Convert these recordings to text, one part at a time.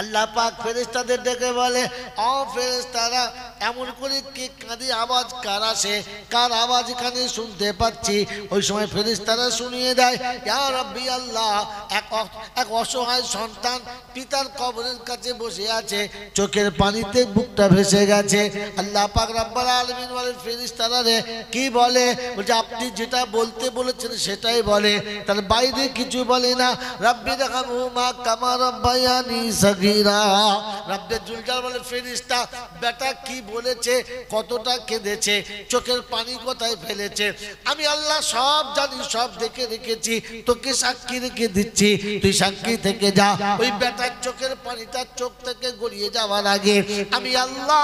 আল্লাহ পাক ফেরেশতাদের ডেকে বলে, ও ফেরেশতারা, এমন করে কে কাঁদি আওয়াজ কার আসে, কার আওয়াজ এখানে শুনতে পাচ্ছি? ওই সময় ফেরেশতারা শুনিয়ে দেয়, ইয়া রাব্বি আল্লাহ, এক অসহায় সন্তান পিতার কবরের কাছে বসে আছে, চোখের পানিতে বুকটা ভেসে গেছে। আল্লাহ পাক রব্বুল আলামিন বলে, ফেরেশতারা রে কি বলে? বলছে আপনি যেটা বলতে বলেছেন সেটাই বলে, তার বাইরে কিছু বলে না। রাব্বি রহমহুমা কামা রাব্বায়ানি সগীরা। রব্বে জুল জালাল বলে, ফেরেশতা বেটা কি বলেছে, কতটা কেঁদেছে, চোখের পানি কোথায় ফেলেছে, আমি আল্লাহ সব জানি, সব দেখে রেখেছি, তোকে সাক্ষী রেখে দিচ্ছি, তুই সাক্ষী থেকে যা। ওই বেটার চোখের পানিটা চোখ থেকে গড়িয়ে যাওয়ার আগে আমি আল্লাহ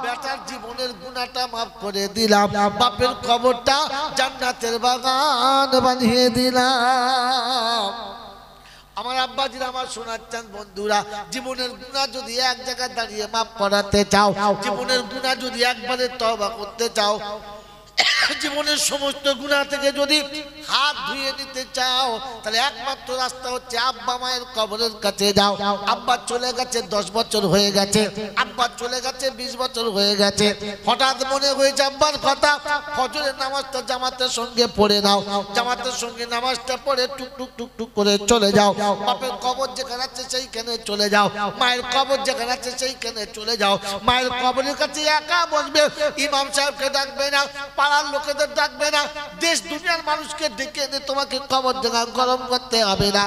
বেটার জীবনের গুনাহটা মাফ করে দিলাম, বাপের কবরটা জান্নাতের বাগান বানিয়ে দিলাম। আমার আব্বাজিরা, আমার শোনাচ্ছেন বন্ধুরা, জীবনের গুনাহ যদি এক জায়গায় দাঁড়িয়ে মাফ করাতে চাও, জীবনের গুনাহ যদি একবারে তওবা করতে চাও, জীবনের সমস্ত গুনাহ থেকে যদি হাত ধুয়ে নিতে চাও, তাহলে একমাত্র রাস্তা হচ্ছে আব্বা মায়ের কবরের কাছে যাও। আব্বা চলে গেছে 10 বছর হয়ে গেছে, আব্বা চলে গেছে 20 বছর হয়ে গেছে, হঠাৎ মনে হয়েছে আব্বার কথা, ফজরের নামাজটা জামাতের সঙ্গে পড়ে নাও, জামাতের সঙ্গে নামাজটা পড়ে টুক টুক টুক টুক করে চলে যাও। বাপের কবর যেখানে আছে সেইখানে চলে যাও, মায়ের কবর যেখানে আছে সেইখানে চলে যাও। মায়ের কবরের কাছে একা বসবে, ইমাম সাহেবকে ডাকবে না, পাড়ার লোকেদের ডাকবে না, দেশ দুনিয়ার মানুষকে ডেকে এনে তোমাকে কবর জায়গা গরম করতে হবে না।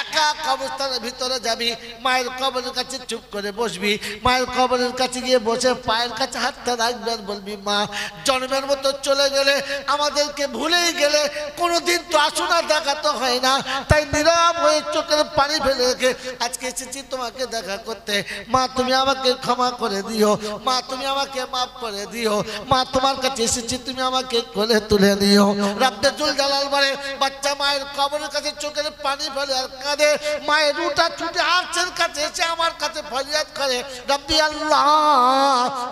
একা কবরস্থানের ভিতরে যাবি, মায়ের কবরের কাছে চুপ করে বসবি, মায়ের কবরের কাছে গিয়ে বসে পায়ের কাছে হাতটা রাখবে আর বলবি, মা জন্মের মতো চলে গেলে, আমাদেরকে ভুলেই গেলে, কোনোদিন তো আসুনা দেখা তো হয় না, তাই নীরব হয়ে চোখের পানি ফেলে রেখে আজকে এসেছি তোমাকে দেখা করতে। মা তুমি আমাকে ক্ষমা করে দিও, মা তুমি আমাকে মাফ করে দিও, মা তোমার কাছে এসেছি, তুমি আমাকে কোলে তুলে নিও। রব্বে জুল জালাল বলে, বাচ্চা মায়ের কবরের কাছে চোখের পানি ফেলে আর কাঁদে, মায়ের রুটা ছুটে আর্চের কাছে এসে আমার কাছে ফরিয়াদ করে, রব্বি আল্লাহ,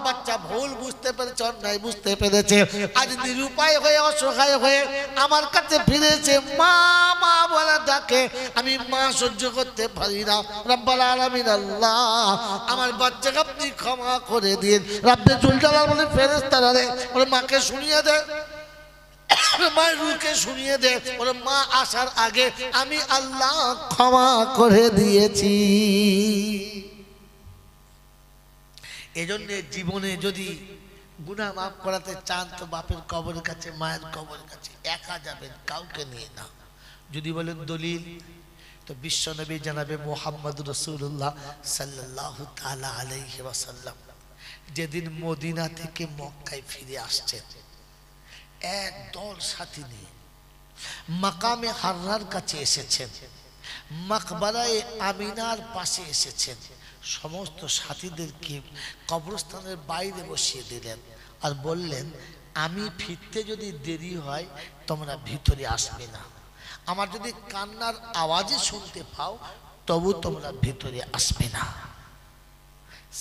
বাচ্চা ভুল বুঝতে পেরেছে, অন্যায় বুঝতে পেরেছে, আজ নিরুপায় হয়ে অসহায় হয়ে আমার কাছে ফিরেছে, মা মা বলে ডাকে, আমি মা সহ্য করতে পারি না। রব্বুল আলামিন আল্লাহ, আমার বাচ্চাকে আপনি ক্ষমা করে দিন। রব্বে জুল জালাল বলে, ফেরেশতারা রে, ওরে মাকে শুনিয়ে দে, মায়ের রুকে শুনিয়ে দে, ওরে মা আসার আগে আমি আল্লাহ ক্ষমা করে দিয়েছি। এজন্য জীবনে যদি গুনাহ মাফ করাতে চান তো বাপের কবরের কাছে, মায়ের কবরের কাছে একা যাবেন, কাউকে নিয়ে না। যদি বলেন দলিল, তো বিশ্বনবী জানাবে মুহাম্মদ রাসূলুল্লাহ সাল্লাল্লাহু তাআলা আলাইহি ওয়াসাল্লাম যেদিন মদিনা থেকে মক্কায় ফিরে আসছেন, এক দল সাথী নিয়ে মাকামে হাররার কাছে এসেছেন, মাকবারায়ে আমিনার পাশে এসেছেন, সমস্ত সাথীদেরকে কবরস্থানের বাইরে বসিয়ে দিলেন আর বললেন, আমি ফিরতে যদি দেরি হয় তোমরা ভিতরে আসবে না, আমার যদি কান্নার আওয়াজে শুনতে পাও তবু তোমরা ভিতরে আসবে না।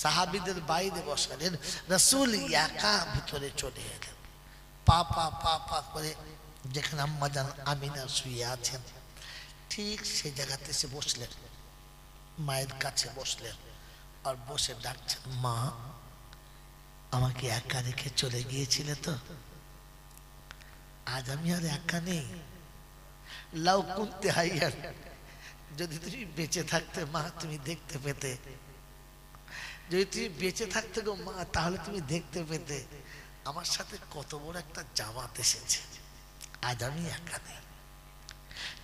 সাহাবীদের বাইরে বসালেন, রাসূল একা ভিতরে চলে এলেন, পা পা পা পা করে যেখানে আম্মা জান আমিনা শুয়ে আছেন ঠিক সেই জায়গাতে এসে বসলেন, মায়ের কাছে বসলেন আর বসে ডাকছেন, মা আমাকে একা রেখে চলে গিয়েছিলে তো, আজ আমি আর একা নেই। লাউ কুনতে হাইয়ান, যদি তুমি বেঁচে থাকতে মা তুমি দেখতে পেতে, যদি তুমি বেঁচে থাকতে গো মা তাহলে তুমি দেখতে পেতে আমার সাথে কত বড় একটা জামাত এসেছে, আজ আমি একা নেই।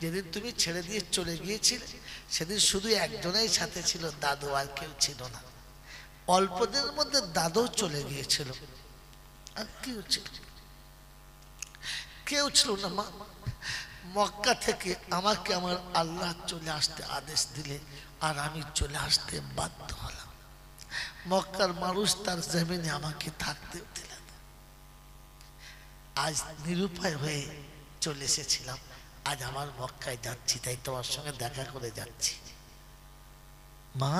যেদিন তুমি ছেড়ে দিয়ে চলে গিয়েছিলে সেদিন শুধু একজনের সাথে ছিল, দাদু, আর কেউ ছিল না। অল্প দিনের মধ্যে দাদু চলে গিয়েছিল, আর কেউ ছিল, কেউ ছিল না মা। মক্কা থেকে আমাকে আমার আল্লাহ চলে আসতে আদেশ দিলে আর আমি চলে আসতে বাধ্য হলাম। মক্কার মানুষ তার জমিনে আমাকে থাকতে দিলেন, আজ নিরুপায় হয়ে চলে এসেছিলাম, আজ আমার মক্কায় যাচ্ছি, তাই তোমার সঙ্গে দেখা করে যাচ্ছি। মা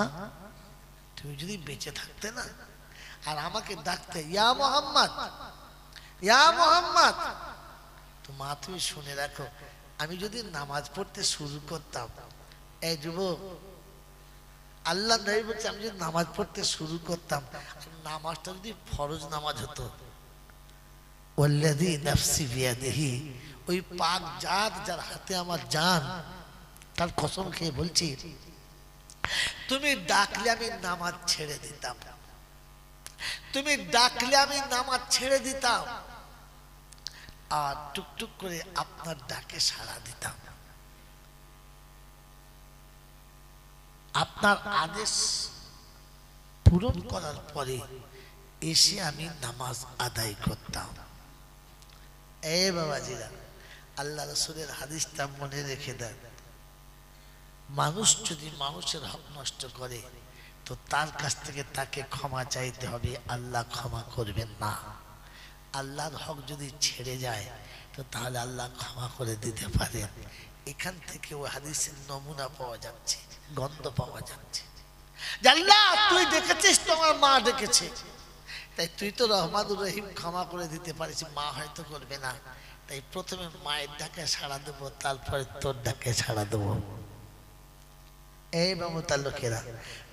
তুমি যদি বেঁচে থাকতে না আর আমাকে ডাকতে, ইয়া মুহাম্মদ, ইয়া মুহাম্মদ, তো মা তুমি শুনে রাখো, আমি যদি নামাজ পড়তে শুরু করতাম, এই যুবক আল্লাহ নবী বলছে আমি যদি নামাজ পড়তে শুরু করতাম, নামাজটা যদি ফরজ নামাজ হতো, ওয়াল্লাযী নাফসি বিয়াদিহি, ওই পাক জাত যার হাতে আমার জান, তার কসম খেয়ে বলছি, তুমি ডাকলে আমি নামাজ ছেড়ে দিতাম, তুমি ডাকলে আমি নামাজ ছেড়ে দিতাম, আর টুকটুক করে আপনার ডাকে সাড়া দিতাম। আপনার আদেশ পূরণ করার পরে এসে আমি নামাজ আদায় করতাম। এ বাবাজিরা, আল্লাহ রাসূলের হাদিসটা মনে রেখে দেন, মানুষ যদি মানুষের হক নষ্ট করে তো তার কাছ থেকে তাকে ক্ষমা চাইতে হবে, আল্লাহ ক্ষমা করবেন না। আল্লাহর হক যদি ছেড়ে যায় তো তাহলে আল্লাহ ক্ষমা করে দিতে পারেন। এখান থেকে ওই হাদিসের নমুনা পাওয়া যাচ্ছে, গন্ধ পাওয়া যাচ্ছে। আল্লাহ তুই দেখেছিস, তোমার মা ডেকেছে, তাই তুই তো রহমানুর রহিম, ক্ষমা করে দিতে পারিস, মা হয়তো করবে না, তাই প্রথমে মায়ের ডাকে সাড়া দেবো, তারপরে তোর ডাকে সাড়া দেবো। এই মমতার লোকেরা,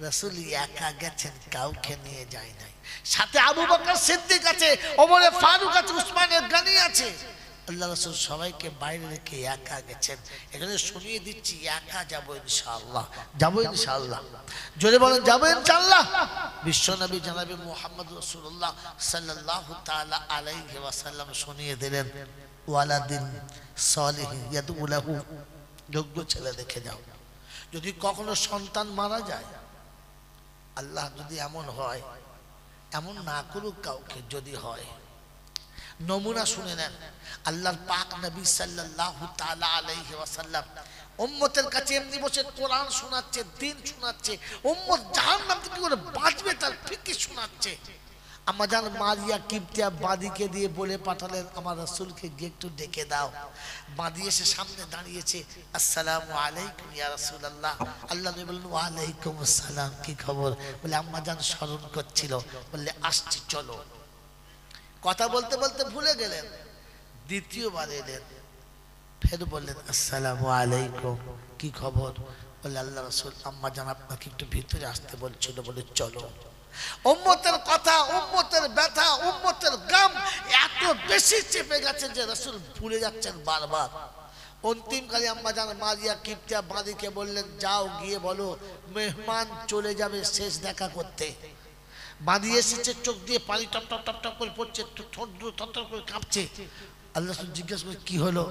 রাসূল একা গেছেন, কাউকে নিয়ে যায় নাই, সাথে আবু বকর সিদ্দিক আছে, ওমরে ফারুক আছে, উসমানে গনি আছে। আল্লাহ রাসূল সবাইকে বাইরে রেখে একা গেছেন। এখানে শুনিয়ে দিচ্ছি, একা যাবো ইনশাআল্লাহ, যাবো ইনশাআল্লাহ, জোরে বলেন যাবো ইনশাআল্লাহ। বিশ্বনবী জনাবে মুহাম্মদ রাসূলুল্লাহ সাল্লাল্লাহু তাআলা আলাইহি ওয়াসাল্লাম শুনিয়ে দিলেন, ওয়ালাদিন সালিহ ইয়াদউ লাহু, যোগ্য ছেলে দেখে যাও। যদি কখনো সন্তান মারা যায়, আল্লাহ যদি এমন হয়, এমন না করুক কাউকে, যদি হয়, নমুনা শুনে নেন। আল্লাহর পাক নবী সাল্লাল্লাহু তাআলা আলাইহি ওয়াসাল্লাম উম্মতের কাছে এমনি বসে কোরআন শোনাচ্ছে, দিন শোনাচ্ছে, উম্মত জাহান্নাম থেকে কি করে বাঁচবে তার ফিকির শোনাচ্ছে। আমাজান মারিয়া কিবতিয়া বাদীকে দিয়ে বলে পাঠালেন, আমার রাসূলকে গিয়ে একটু ডেকে দাও। বাদী এসে সামনে দাঁড়িয়েছে, আসসালামু আলাইকুম ইয়া রাসূলুল্লাহ। আল্লাহ নবী বললেন, ওয়া আলাইকুম আসসালাম, কি খবর? বলে আম্মাজান স্মরণ করছিল, বললে আসছি চলো। কথা বলতে বলতে ভুলে গেলেন, দ্বিতীয়বার এলেন, ফের বললেন আসসালামু আলাইকুম, কি খবর? বলে আল্লাহ রাসূল আম্মাজান আপনাকে একটু ভিতরে আসতে বলছিল, বলে চলো। উম্মতের কথা, উম্মতের ব্যথা, উম্মতের গাম এত বেশি চেপে গেছে যে রাসূল ভুলে যাচ্ছেন বারবার। অন্তিমকালে আম্মাজান মারিয়া কিবতিয়া বাদীকে বললেন, যাও গিয়ে বলো মেহমান চলে যাবে শেষ দেখা করতে। বাদী এসেছে, চোখ দিয়ে পানি টপ টপ টপ টপ করে পড়ছে, ঠোঁট থরথর করে কাঁপছে। আল্লাহ রাসূল জিজ্ঞাসা করে, কি হলো?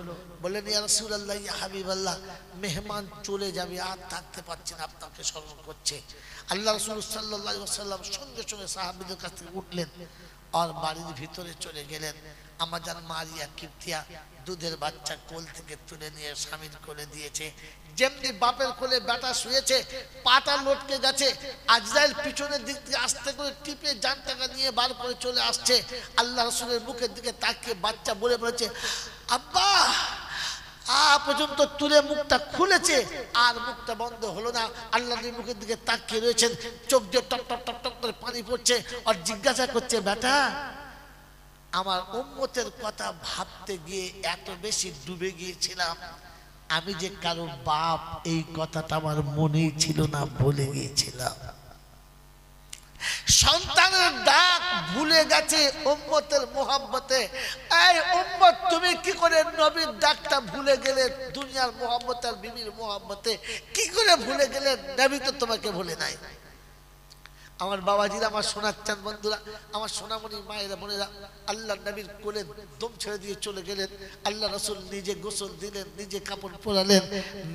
বললেন, ইয়া রাসূলুল্লাহ, ইয়া হাবিবাল্লাহ, মেহমান চলে যাবে, আর থাকতে পারছে না, আপনাকে স্মরণ করছে। আল্লাহ রাসূল সাল্লাল্লাহু আলাইহি ওয়াসাল্লাম সঙ্গে সঙ্গে সাহাবীদের কাছ থেকে উঠলেন আর বাড়ির ভিতরে চলে গেলেন। আমাজান মারিয়া কিবতিয়া দুধের বাচ্চা কোল থেকে তুলে নিয়ে স্বামীর কোলে দিয়েছে। যেমনি বাপের কোলে বেটা শুয়েছে, পাটা লটকে গেছে, আজরাইল পিছনের দিক থেকে আস্তে করে টিপে জানটাকা নিয়ে বার করে চলে আসছে। আল্লাহ রাসূলের মুখের দিকে তাকিয়ে বাচ্চা বলে বলেছে, আব্বা। পর্যন্ত তুলে মুখটা খুলেছে, আর মুখটা বন্ধ হলো না। আল্লাহর মুখের দিকে তাকিয়ে রয়েছেন, চোখ দিয়ে টপ টপ টপ টপ করে পানি পড়ছে, আর জিজ্ঞাসা করছে, বেটা, আমার উম্মতের কথা ভাবতে গিয়ে এত বেশি ডুবে গিয়েছিলাম, আমি যে কারো বাপ এই কথাটা আমার মনেই ছিল না, ভুলে গিয়েছিলাম। সন্তানের ডাক ভুলে গেছে উম্মতের মোহাব্বতে। এই উম্মত, তুমি কি করে নবীর ডাকটা ভুলে গেলে? দুনিয়ার মোহাব্বত আর বিবির মোহাব্বতে কি করে ভুলে গেলে? নবী তো তোমাকে ভুলে নাই। আমার বাবাজিরা, আমার শোনাচ্ছেন বন্ধুরা, আমার সোনামণি মায়েরা বোনেরা, আল্লাহ নবীর কোলে দম ছেড়ে দিয়ে চলে গেলেন। আল্লাহ রাসূল নিজে গোসল দিলেন, নিজে কাপড় পরালেন,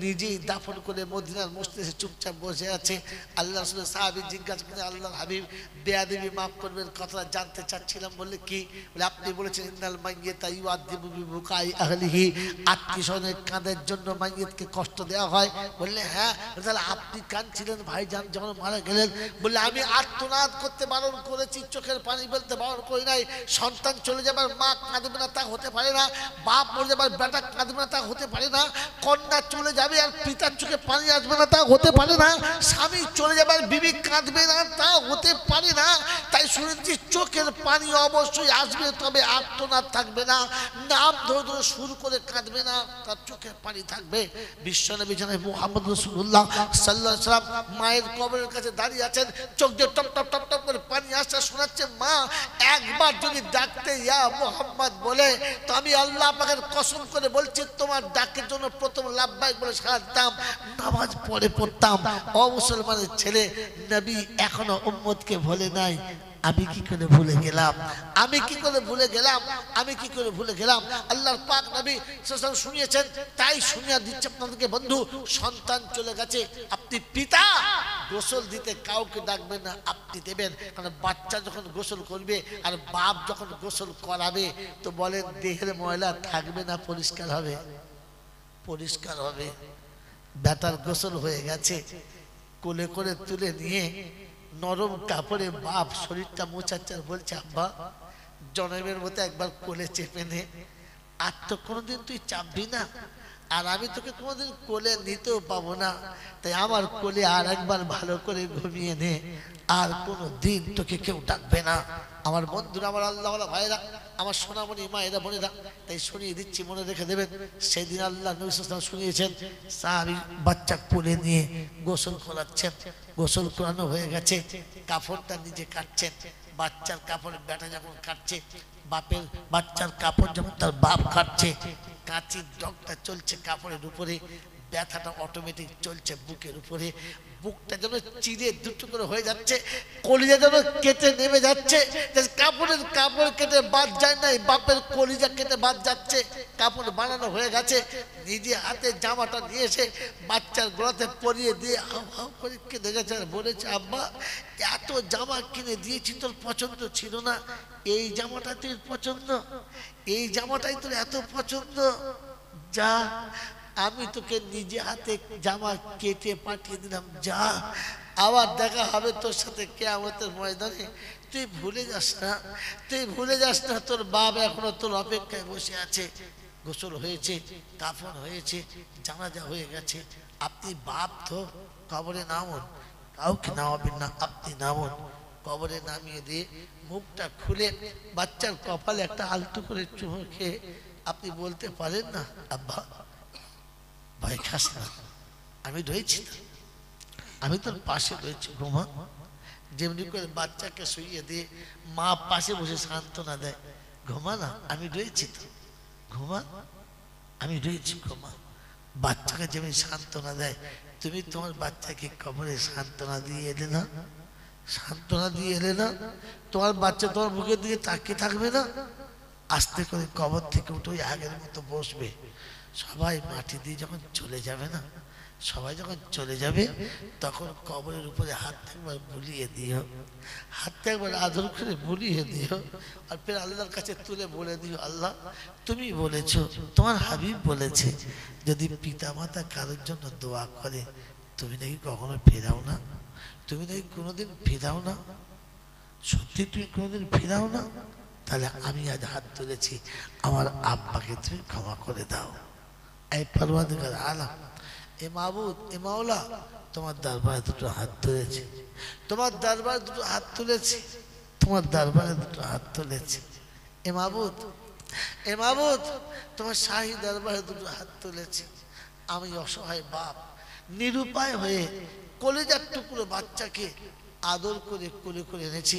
নিজেই দাফন করে মদিনার মসজিদে চুপচাপ বসে আছে। আল্লাহ রাসূলের সাহাবী জিজ্ঞাসা করে, আল্লাহর হাবিব, বেয়াদবি মাফ করবেন, কথাটা জানতে চাচ্ছিলাম। বললে কি? বলে আপনি বলেছেন, ইন্নাল মাইয়িতা ইউআযযিবু বিবুকাই আহলিহি, আত্মীয়স্বজনের কাঁদের জন্য মাইয়িতকে কষ্ট দেওয়া হয়। বললে হ্যাঁ। তাহলে আপনি কাঁদছিলেন ভাইজান যখন মারা গেলেন? বললে আমি আর্তনাদ করতে বারণ করেছি, চোখের পানি ফেলতে বারণ করি নাই। সন্তান চলে যাবার মা কাঁদবে না তা হতে পারে না, বাপ মরে যাবার বেটা কাঁদবে না তা হতে পারে না, কন্যা চলে যাবে আর পিতার চোখে পানি আসবে না তা হতে পারে না, স্বামী চলে যাবার বিবি কাঁদবে না তা হতে পারে না। তাই শুনেছি চোখের পানি অবশ্যই আসবে, তবে আর্তনাদ থাকবে না, নাম ধরে ধরে শুরু করে কাঁদবে না, তার চোখের পানি থাকবে। বিশ্বনবী জনাব মুহাম্মদ রাসূলুল্লাহ সাল্লাল্লাহু আলাইহি ওয়াসাল্লাম মায়ের কবরের কাছে দাঁড়িয়ে আছেন, চোখ দিয়ে টপ টপ টপ টপ করে পানি আসছে, শোনাচ্ছে মা একবার যদি ডাকতে ইয়া মুহাম্মদ বলে তো আমি আল্লাহ পাকের কসম করে বলছি তোমার ডাকের জন্য প্রথম লাব্বাইক বলে সাড়া দিতাম, নামাজ পড়ে পড়তাম। ও মুসলমানের ছেলে, নবী এখনো উম্মতকে ভুলে নাই। আমি কি করে ভুলে গেলাম, আমি কি করে ভুলে গেলাম, আমি কি করে ভুলে গেলাম। আল্লাহর পাক নবী সাল্লাল্লাহু আলাইহি ওয়াসাল্লাম শুনিয়েছেন, তাই শুনিয়ে দিচ্ছে আপনাদেরকে বন্ধু। সন্তান চলে গেছে, আপনি পিতা গোসল দিতে কাউকে ডাকবেন না, আপনি দেবেন। কারণ বাচ্চা যখন গোসল করবে আর বাপ যখন গোসল করাবে তো বলেন দেহের ময়লা থাকবে না পরিষ্কার হবে? পরিষ্কার হবে। বেটার গোসল হয়ে গেছে, কোলে করে তুলে নিয়ে নরম কাপড়ে বাপ শরীরটা মোছাচ্ছে, বলছে আব্বা জনমের মতো একবার কোলে চেপে নে, আর তো কোনোদিন তুই চাপবি না, আর আমি তোকে কোনোদিন কোলে নিতেও পাবো না, তাই আমার কোলে আর একবার ভালো করে ঘুমিয়ে নে, আর কোনো দিন তোকে কেউ ডাকবে না। আমার বন্ধুরা, আমার আল্লাহওয়ালা ভাইরা, আমার সোনামণি মায়েরা বোনেরা, তাই শুনিয়ে দিচ্ছি, মনে রেখে দেবেন। সেদিন আল্লাহ নবী সাল্লাল্লাহু আলাইহি ওয়াসাল্লাম শুনিয়েছেন, সাহাবী বাচ্চা কোলে নিয়ে গোসল করাচ্ছেন, গোসল করানো হয়ে গেছে, কাপড়টা নিজে কাটছেন, বাচ্চার কাপড় বেটা যখন কাটছে, বাপের বাচ্চার কাপড় যখন তার বাপ কাটছে, কাঁচির ডগটা চলছে কাপড়ের উপরে, ব্যথাটা অটোমেটিক চলছে বুকের উপরে, বুকটা যেন চিরে দুটো করে হয়ে যাচ্ছে, কলিজা যেন কেটে নেমে যাচ্ছে, কাপড়ের কাপড় কেটে বাদ যায় নাই, বাপের কলিজা কেটে বাদ যাচ্ছে, কাপড় বানানো হয়ে গেছে, নিজে হাতে জামাটা নিয়ে এসে বাচ্চার গলাতে পরিয়ে দিয়ে হাও হাও করে কেঁদে গেছে আর বলেছে আব্বা এত জামা কিনে দিয়েছি তোর পছন্দ ছিল না, এই জামাটা তোর পছন্দ, এই জামাটাই তোর এত পছন্দ, যা আমি তোকে নিজে হাতে জামা কেটে পাঠিয়ে দিলাম, যা আবার দেখা হবে তোর সাথে কিয়ামতের ময়দানে, তুই ভুলে যাস না, তুই ভুলে যাস না, তোর বাপ এখনো তোর অপেক্ষায় বসে আছে। গোসল হয়েছে, কাফন হয়েছে, জানাজা হয়ে গেছে, আপনি বাপ তো কবরে নামুন, কাউকে নামাবেন না, আপনি নামুন, কবরে নামিয়ে দিয়ে মুখটা খুলে বাচ্চার কপালে একটা আলতু করে চুমু খেয়ে আপনি বলতে পারেন না আব্বা ভয় খাস না, আমি রয়েছি, আমি তোর পাশে রয়েছি, ঘুমা। যেমনি করে বাচ্চাকে শুইয়ে দিয়ে মা পাশে বসে সান্ত্বনা দেয়, ঘুমা না, আমি রয়েছি তো, ঘুমা, আমি রয়েছি, ঘুমা। বাচ্চাকে যেমনি সান্ত্বনা দেয়, তুমি তোমার বাচ্চাকে কবরে সান্ত্বনা দিয়ে এলে না, সান্ত্বনা দিয়ে এলে না, তোমার বাচ্চা তোমার মুখের দিকে তাকিয়ে থাকবে না, আস্তে করে কবর থেকে উঠে আগের মতো বসবে। সবাই মাটি দিয়ে যখন চলে যাবে না, সবাই যখন চলে যাবে তখন কবরের উপরে হাতটা একবার বুলিয়ে দিও, হাতটা একবার আদর করে বুলিয়ে দিও, আর ফের আল্লাহর কাছে তুলে বলে দিও, আল্লাহ তুমি বলেছো, তোমার হাবিব বলেছে, যদি পিতা মাতা কারোর জন্য দোয়া করে তুমি নাকি কখনো ফেরাও না, তুমি নাকি কোনোদিন ফেরাও না, সত্যি তুমি কোনোদিন ফেরাও না, তাহলে আমি আজ হাত তুলেছি, আমার আব্বাকে তুমি ক্ষমা করে দাও। এই পরওয়ারদিগার আলম, এ মাবুদ, এ মাওলা, তোমার দরবারে দুটো হাত তুলেছি, তোমার দরবারে দুটো হাত তুলেছি, তোমার দরবারে দুটো হাত তুলেছি, এ মাবুদ, এ মাবুদ, তোমার শাহী দরবারে দুটো হাত তুলেছি। আমি অসহায় বাপ, নিরুপায় হয়ে কলিজার টুকরো বাচ্চাকে আদর করে কোলে করে এনেছি,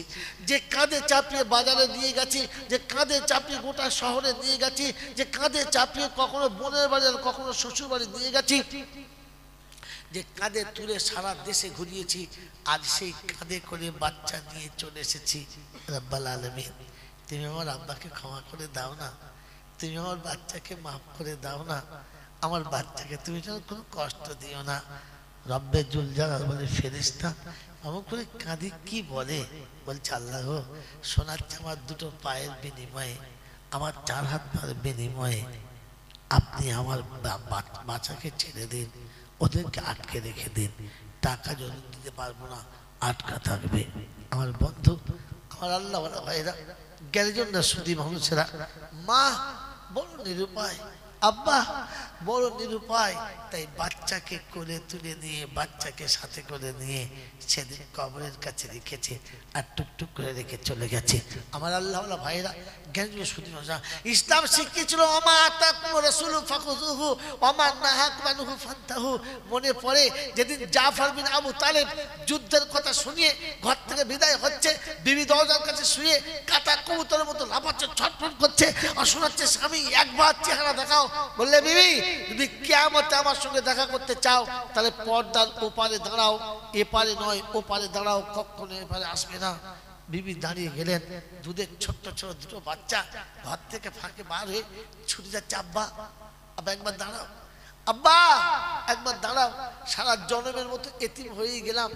যে কাঁধে চাপিয়ে বাজারে নিয়ে গেছি, যে কাঁধে চাপিয়ে গোটা শহরে নিয়ে গেছি, যে কাঁধে চাপিয়ে কখনো বোনের বাড়ি আর কখনো শ্বশুর বাড়ি নিয়ে গেছি, যে কাঁধে তুলে সারা দেশে ঘুরিয়েছি, আজ সেই কাঁধে করে বাচ্চা নিয়ে চলে এসেছি। রব্বাল আলামিন, তুমি আমার আব্বাকে ক্ষমা করে দাও না, তুমি আমার বাচ্চাকে মাফ করে দাও না, আমার বাচ্চাকে তুমি যেন কোনো কষ্ট দিও না। রব্বে জুল জালাল বলে ফেরেশতা এমন করে কাঁদি, কি বলে, বলছে আল্লাহ গো, শোনাচ্ছে আমার দুটো পায়ের বিনিময়ে, আমার 4 হাত পায়ের বিনিময়ে আপনি আমার বাচ্চাকে ছেড়ে দিন, ওদেরকে আটকে রেখে দিন, টাকা যদি দিতে পারবো না, আটকা থাকবে। আমার বন্ধু, আমার আল্লাহ ভাইরা, জ্ঞানীজন না সুদী মানুষেরা, মা বড় নিরুপায়, আব্বা বড় নিরুপায়, তাই বাচ্চাকে কোলে তুলে নিয়ে, বাচ্চাকে সাথে করে নিয়ে সেদিন কবরের কাছে রেখেছে আর টুকটুক করে রেখে চলে গেছে। আমার আল্লাহ ভাইরা, জ্ঞানীজন সুদী মানুষেরা, ইসলাম শিখিয়েছিল ওমা আতাকুম রাসূলু ফাখুযুহু ওমা নাহাকুম আনহু ফান্তাহু। মনে পড়ে যেদিন জাফর বিন আবু তালেব যুদ্ধের কথা শুনিয়ে ঘর থেকে বিদায় হচ্ছে, বিবি দরজার কাছে শুয়ে কাটা কবুতরের মতো লাফাচ্ছে, ছটফট করছে আর শোনাচ্ছে, স্বামী একবার চেহারা দেখাও। বললে, বিবি যদি কিয়ামতে আমার সঙ্গে দেখা করতে চাও তাহলে পর্দার ওপারে দাঁড়াও, এপারে নয় ওপারে দাঁড়াও, কখনো এপারে আসবে না। বিবি দাঁড়িয়ে গেলেন, দুধের ছোট্ট ছোট দুটো বাচ্চা ঘর থেকে ফাঁকে বার হয়ে ছুটে যাচ্ছে, আব্বা আব্বা একবার দাঁড়াও, আব্বা একবার দাঁড়াও, সারা জনমের মতো এতিম হয়েই গেলাম,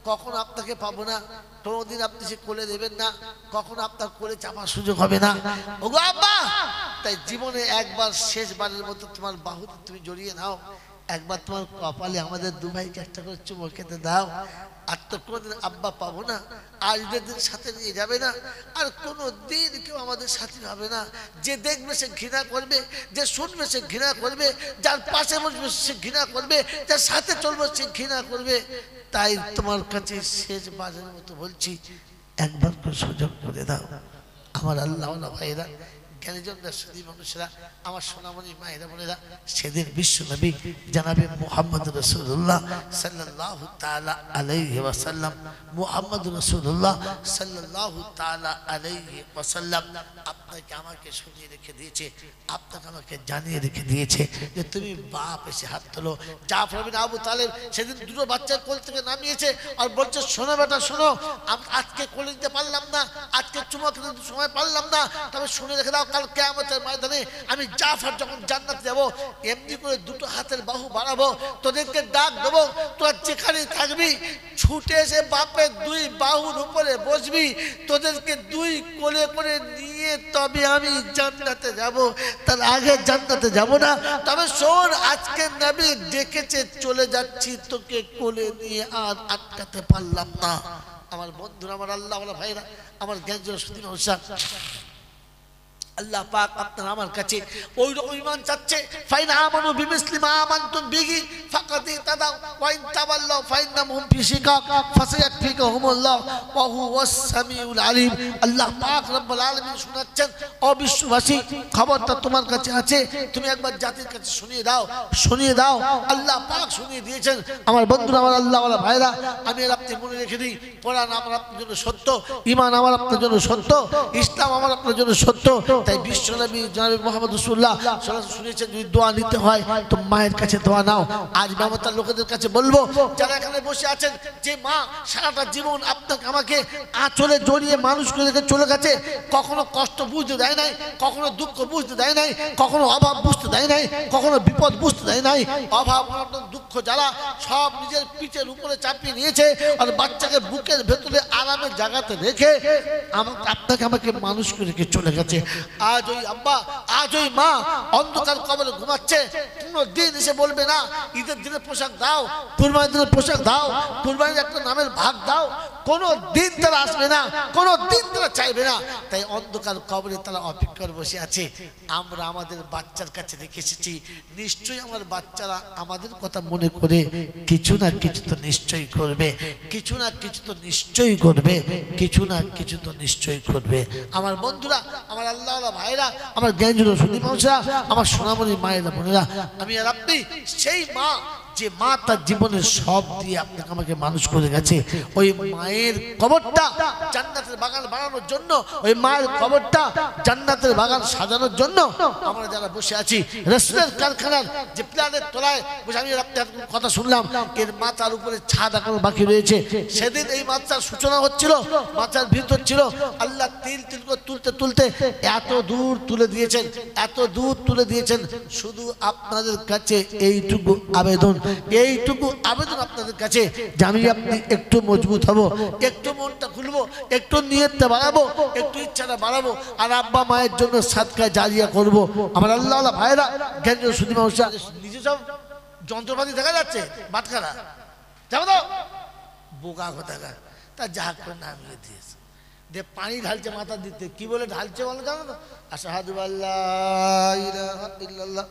কখনো আপনাকে পাবো না, কোনোদিন আপনি সে কোলে দেবেন না, কখনো আপনার কোলে চাপার সুযোগ হবে না, ওগো আব্বা, তাই জীবনে একবার শেষবারের মতো তোমার বাহুতে তুমি জড়িয়ে নাও, একবার তোমার কপালে আমাদের দু ভাইকে একটা করে চুমো খেতে দাও। আর তো কোনোদিন আব্বা পাবো না, আজদের সাথে নিয়ে যাবে না, আর কোনো দিন কেউ আমাদের সাথী হবে না। যে দেখবে সে ঘৃণা করবে, যে শুনবে সে ঘৃণা করবে, যার পাশে বসবে সে ঘৃণা করবে, যার সাথে চলবে সে ঘৃণা করবে। তাই তোমার কাছে শেষবারের মতো বলছি, একবার করে সুযোগ করে দাও। আমার আল্লাহ ভাইরা, জ্ঞানীজন সুদী মানুষেরা, আমার সোনামণি মায়েরা বোনেরা, সেদিন বিশ্বনবী জনাবে মুহাম্মদ রাসূলুল্লাহ সাল্লাল্লাহু তাআলা আলাইহি ওয়াসাল্লাম, মুহাম্মদ রাসূলুল্লাহ সাল্লাল্লাহু তাআলা আলাইহি ওয়াসাল্লাম আপনাকে আমাকে শুনিয়ে রেখে দিয়েছে, আপনাকে আমাকে জানিয়ে রেখে দিয়েছে যে তুমি বাপ এসে হাত তোলো। জাফর বিন আবু তালেব সেদিন দুটো বাচ্চার কোল থেকে নামিয়েছে আর বলছে, শোনো বেটা শোনো, আজকে কোলে দিতে পারলাম না, আজকে চুমা খেতে সময় পারলাম না, তবে শুনে রেখে দাও, কাল কিয়ামতের ময়দানে আমি জাফর যখন জান্নাতে যাব, এমনি করে দুটো হাতের বাহু বাড়াবো, তোদেরকে ডাক দেবো, তোরা যেখানে থাকবি ছুটে এসে বাপের দুই বাহুর উপরে বসবি, তোদেরকে দুই কোলে করে নিয়ে তবে আমি জান্নাতে যাব, তার আগে জান্নাতে যাব না। তবে শোন, আজকে নবী ডেকেছে, চলে যাচ্ছি, তোকে কোলে নিয়ে আর আটকাতে পারলাম না। আমার বন্ধুরা, আমার আল্লাহ ভাইরা, আমার জ্ঞানজন সুদী মানুষরা, আল্লাহ পাক আপনারা আমার কাছে ওই রকম ঈমান চাচ্ছে। ফাইন আমানু বিমিসলি মা আমানতুম বিহি ফাকাদ তাদাও ওয়া ইন তাওয়াল্লাউ ফাইন্নাহুম ফি শিকাক ফাসায়াকফিকুহুমুল্লাহ ওয়া হুয়াস সামিউল আলিম। আল্লাহ পাক রব্বুল আলামিন শোনাচ্ছেন, ও বিশ্ববাসী, খবরটা তোমার কাছে আছে, তুমি একবার জাতির কাছে শুনিয়ে দাও, শুনিয়ে দাও। আল্লাহ পাক শুনিয়ে দিয়েছেন। আমার বন্ধুরা, আমার আল্লাহ ওয়ালা ভাইরা, আমি আর আপনি মনে রেখে দিই, কোরআন আমার আপনার জন্য সত্য, ঈমান আমার আপনার জন্য সত্য, ইসলাম আমার আপনার জন্য সত্য। তাই বিশ্বনবী জনাবে মুহাম্মদ রাসূলুল্লাহ সাল্লাল্লাহু আলাইহি ওয়াসাল্লাম শুনিয়েছেন, যদি দোয়া নিতে হয় তো মায়ের কাছে দোয়া নাও। আজ বামতার লোকেদের কাছে বলবো, যারা এখানে বসে আছেন, যে মা সারাটা জীবন আপনাকে আমাকে আঁচলে জড়িয়ে মানুষ করে রেখে চলে গেছে, কখনো কষ্ট বুঝতে দেয় নাই, কখনো দুঃখ বুঝতে দেয় নাই, কখনো অভাব বুঝতে দেয় নাই, কখনো বিপদ বুঝতে দেয় নাই, অভাব অনটন দুঃখ জ্বালা সব নিজের পিঠের উপরে চাপিয়ে নিয়েছে, আর বাচ্চাকে বুকের ভেতরে আরামের জায়গাতে রেখে আপনাকে আমাকে মানুষ করে রেখে চলে গেছে। আজ ওই আব্বা, আজ ওই মা অন্ধকার কবরে ঘুমাচ্ছে, কোনো দিন এসে বলবে না ঈদের দিনের পোশাক দাও, কুরবানির দিনের পোশাক দাও, কুরবানির একটা নামের ভাগ দাও, কোনো দিন তারা আসবে না, কোনো দিন তারা চাইবে না। তাই অন্ধকার কবরে তারা অপেক্ষায় বসে আছে। আমরা আমাদের বাচ্চার কাছে রেখে এসেছি, নিশ্চয়ই আমার বাচ্চারা আমাদের কথা মনে করে কিছু না কিছু তো নিশ্চয়ই করবে, কিছু না কিছু তো নিশ্চয়ই করবে, কিছু না কিছু তো নিশ্চয়ই করবে। আমার বন্ধুরা, আমার আল্লাহ ভাইরা, আমার জ্ঞানজন সুদী মানুষরা, আমার সোনামণি মায়েরা বোনেরা, আমি আর আপনি সেই মা, যে মা তার জীবনের সব দিয়ে আপনাকে আমাকে মানুষ করে গেছে, ওই মায়ের কবরটা জান্নাতের বাগান বানানোর জন্য, ওই মায়ের কবরটা জান্নাতের বাগান সাজানোর জন্য আমরা যারা বসে আছি, রাসূলের কারখানার যে প্ল্যানের তলায় বসে আমি আপনার কথা শুনলাম, এর মাথার উপরে ছাদ এখনো বাকি রয়েছে। সেদিন এই মাথার সূচনা হচ্ছিল, মাথার ভিড় হচ্ছিল, আল্লাহ তিল তিল করে তুলতে তুলতে এত দূর তুলে দিয়েছেন, এত দূর তুলে দিয়েছেন। শুধু আপনাদের কাছে এইটুকু আবেদন, এইটুকু আবেদন আপনাদের কাছে, যে আমি আপনি একটু মজবুত হব, একটু মনটা খুলবো, একটু নিয়তটা বাড়াবো, একটু ইচ্ছাটা বাড়াবো, আর আব্বা মায়ের জন্য সাদকা জারিয়া করব। আমার আল্লাহ ভাইরা, জ্ঞানীয় সুদী মানুষরা, নিজে সব যন্ত্রপাতি দেখা যাচ্ছে বাটখারা, যাবো তো বোকা কোথাকার, তা যা করে নামিয়ে দিয়েছে। দিয়ে পানি ঢালছে মাথা দিতে, কি বলে ঢালছে বলে জানো তো? আশহাদু আল্লাহ ইলাহা ইল্লাল্লাহ,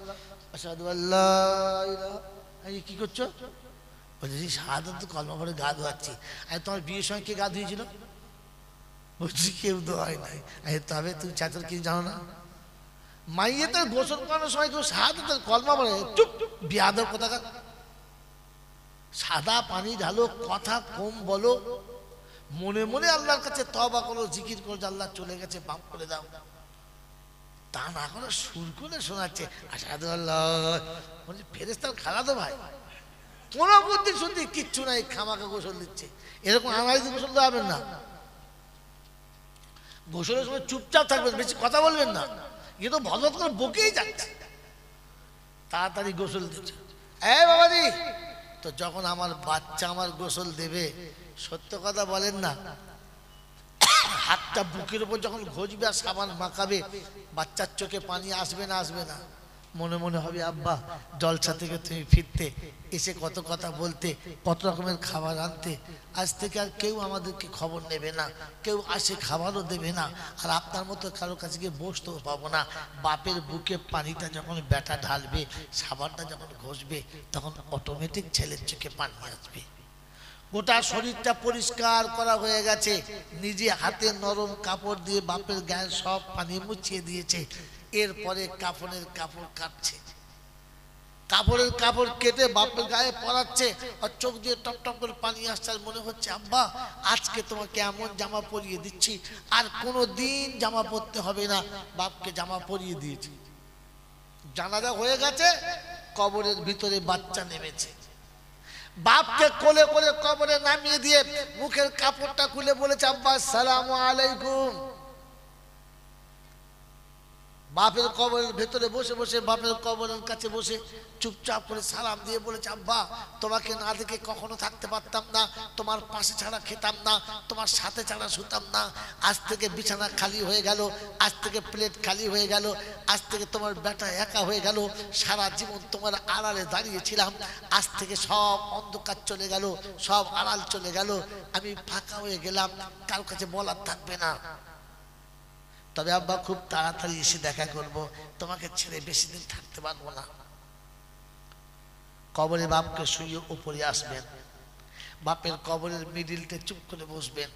আশহাদু আল্লাহ ইলাহা। এই কি করছো? বলছি শাহাদাত কলমা পড়ে গা ধোয়াচ্ছি। আর তোমার বিয়ের সময় কে গা ধুয়েছিল? বলছি কেউ দোয়াই নাই। তবে তুমি চাচর কি জানো না, মাইয়েদের গোসল করানোর সময় কেউ শাহাদাতের কলমা পড়ে? চুপ, বিয়াদব কোথাকার। সাদা পানি ঢালো, কথা কম বলো, মনে মনে আল্লাহর কাছে তওবা করো, জিকির করো, আল্লাহ চলে গেছে মাফ করে দাও। তা না করে সুর করে শোনাচ্ছে আশহাদু আল্লাহ। বলছি ফেরেশতার খালাতো ভাই, কোনো বুদ্ধি শুদ্ধি কিচ্ছু নাই, খামাকে গোসল দিচ্ছে। এরকম আনাইতে গোসল দেওয়াবেন না। গোসলের সময় চুপচাপ থাকবেন, বেশি কথা বলবেন না। এ তো ভদ্র করে বকেই যাচ্ছে, তাড়াতাড়ি গোসল দিচ্ছে। এই বাবাজি, তো যখন আমার বাচ্চা আমার গোসল দেবে, সত্য কথা বলেন না, হাতটা বুকের উপর যখন ঘষবে আর সাবান মাখাবে, বাচ্চার চোখে পানি আসবে না? আসবে না? মনে মনে হবে আব্বা জলসা থেকে তুমি ফিরতে এসে কত কথা বলতে, কত রকমের খাবার আনতে, আজ থেকে আর কেউ আমাদেরকে খবর নেবে না, কেউ আসে খাবারও দেবে না, আর আপনার মতো কারো কাছে গিয়ে বসতেও পাবো না। বাপের বুকে পানিটা যখন ব্যাটা ঢালবে, সাবানটা যখন ঘষবে, তখন অটোমেটিক ছেলের চোখে পানি আসবে। গোটা শরীরটা পরিষ্কার করা হয়ে গেছে, নিজে হাতে নরম কাপড় দিয়ে বাপের গায়ে সব পানি মুছিয়ে দিয়েছে। এরপরে কাফনের কাপড় কাটছে, কাপড়ের কাপড় কেটে বাপের গায়ে পরাচ্ছে, আর চোখ দিয়ে টপ টপ করে পানি আসছে। আর মনে হচ্ছে আব্বা আজকে তোমাকে এমন জামা পরিয়ে দিচ্ছি, আর কোনো দিন জামা পরতে হবে না। বাপকে জামা পরিয়ে দিয়েছি, জানাজা হয়ে গেছে, কবরের ভিতরে বাচ্চা নেমেছে। বাপকে কোলে করে কবরে নামিয়ে দিয়ে মুখের কাপড়টা খুলে বলেছে আব্বা আসসালামু আলাইকুম। বাপের কবরের ভেতরে বসে বসে, বাপের কবরের কাছে বসে চুপচাপ করে সালাম দিয়ে বলেছে আব্বা তোমাকে না দেখে কখনো থাকতে পারতাম না, তোমার পাশে ছাড়া খেতাম না, তোমার সাথে ছাড়া শুতাম না। আজ থেকে বিছানা খালি হয়ে গেল, আজ থেকে প্লেট খালি হয়ে গেল, আজ থেকে তোমার বেটা একা হয়ে গেল। সারা জীবন তোমার আড়ালে দাঁড়িয়েছিলাম, আজ থেকে সব অন্ধকার চলে গেল, সব আড়াল চলে গেল, আমি ফাঁকা হয়ে গেলাম, কারো কাছে বলার থাকবে না। তবে আব্বা খুব তাড়াতাড়ি এসে দেখা করব, তোমাকে ছেড়ে বেশি দিন থাকতে পারবো না। কবরে বাপকে শুয়ে উপরে আসবেন, বাপের কবরের মিডিলতে চুপ করে বসবেন,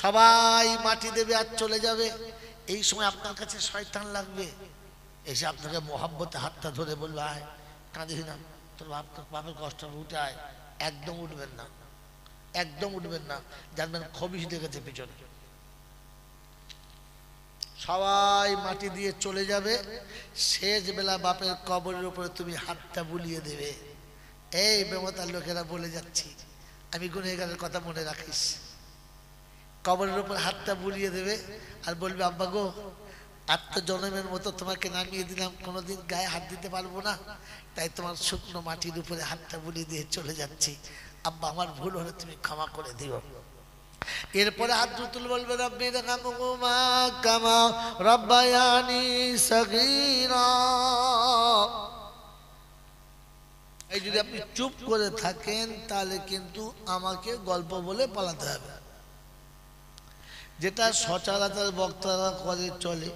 সবাই মাটি দেবে আর চলে যাবে। এই সময় আপনার কাছে শয়তান লাগবে, এসে আপনাকে মোহাব্বতে হাতটা ধরে বলবে আয়, কাঁদিস না, তোর বাপের কষ্ট উঠে আয়। একদম উঠবেন না, একদম উঠবেন না, জানবেন খবিশ লেগেছে পিছনে। সবাই মাটি দিয়ে চলে যাবে, শেষ বেলা বাপের কবরের উপরে তুমি হাতটা বুলিয়ে দেবে। এই বেমতার লোকেরা বলে যাচ্ছি, আমি গুনেগারের কথা মনে রাখিস। কবরের উপর হাতটা বুলিয়ে দেবে আর বলবে আব্বা গো, আত্মজন্মের মতো তোমাকে নামিয়ে দিলাম, কোনোদিন গায়ে হাত দিতে পারবো না, তাই তোমার শুকনো মাটির উপরে হাতটা বুলিয়ে দিয়ে চলে যাচ্ছি। আব্বা আমার ভুল হলে তুমি ক্ষমা করে দিও। এরপরে হাত তুলে বলবে রব্বি রহমহুমা কামা রব্বায়ানি সগীরা। এই যদি আপনি চুপ করে থাকেন তাহলে কিন্তু আমাকে গল্প বলে পালাতে হবে, যেটা সচরাচর বক্তারা করে চলে।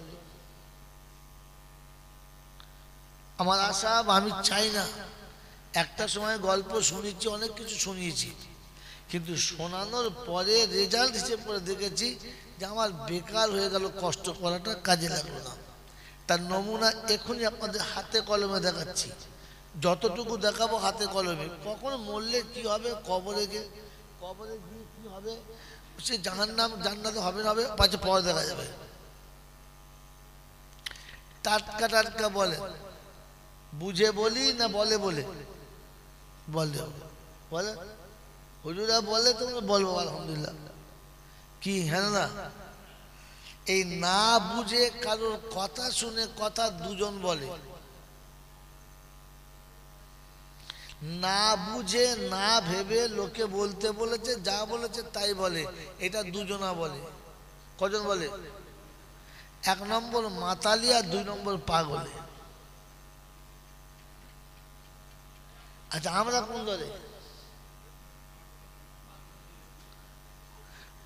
আমার আশা, আমি চাই না, একটা সময় গল্প শুনেছি, অনেক কিছু শুনিয়েছি, কিন্তু শোনানোর পরে রেজাল্ট হিসেবে করে দেখেছি যে আমার বেকার হয়ে গেল, কষ্ট করাটা কাজে লাগলো না। তার নমুনা এখনই আপনাদের হাতে কলমে দেখাচ্ছি, যতটুকু দেখাবো হাতে কলমে। কখন মরলে কি হবে, কবরে গিয়ে কি হবে, সে জাহান্নাম জান্নাতে হবে না হবে পাঁচে পরে দেখা যাবে। টাটকা টাটকা বলে, বুঝে বলি না বলে বলে বলে বলে হুজুরা বলে তোমরা বলবো আলহামদুলিল্লাহ। কি হ্যাঁ না, এই না বুঝে কারোর কথা শুনে কথা দুজন বলে, না বুঝে না ভেবে লোকে বলতে বলেছে, যা বলেছে তাই বলে, এটা দুজনা বলে। কজন বলে? এক নম্বর মাতালি আর দুই নম্বর পাগলে। আচ্ছা আমরা কোন দলে?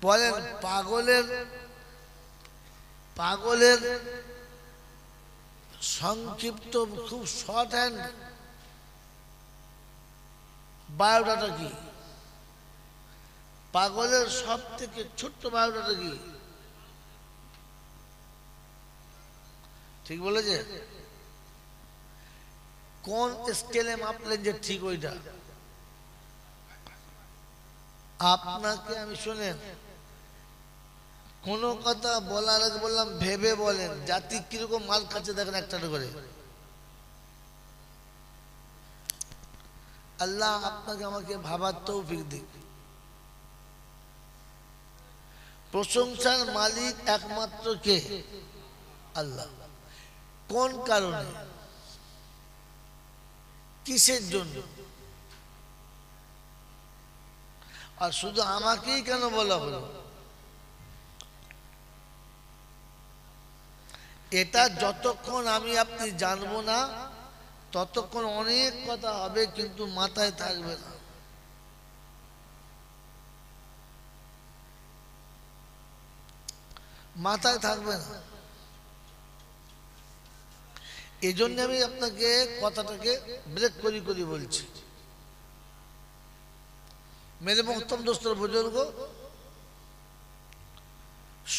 বলেন পাগলের পাগলের সংক্ষিপ্ত খুব শর্ট হ্যান্ড বায়োডাটা কি? পাগলের সব থেকে ছোট্ট বায়োডাটা কি? ঠিক বলেছে? কোন স্কেলে মাপলেন যে ঠিক ওইটা? আপনাকে আমি শোনেন, কোনো কথা বলার আগে বললাম ভেবে বলেন, জাতি কিরকম মাল খাচ্ছে দেখেন একটা করে। আল্লাহ আপনাকে আমাকে ভাবার তৌফিক দিক। প্রশংসার মালিক একমাত্র কে? আল্লাহ। কোন কারণে, কিসের জন্য? আর শুধু আমাকেই কেন বলা হলো? এটা যতক্ষণ আমি আপনি জানবো না ততক্ষণ অনেক কথা হবে, কিন্তু মাথায় থাকবে না। মাথায় থাকবে না। এই জন্য আমি আপনাকে কথাটাকে ব্রেক করি করি বলছি। মেরে মোহতরম দোস্তর বুজুর্গ,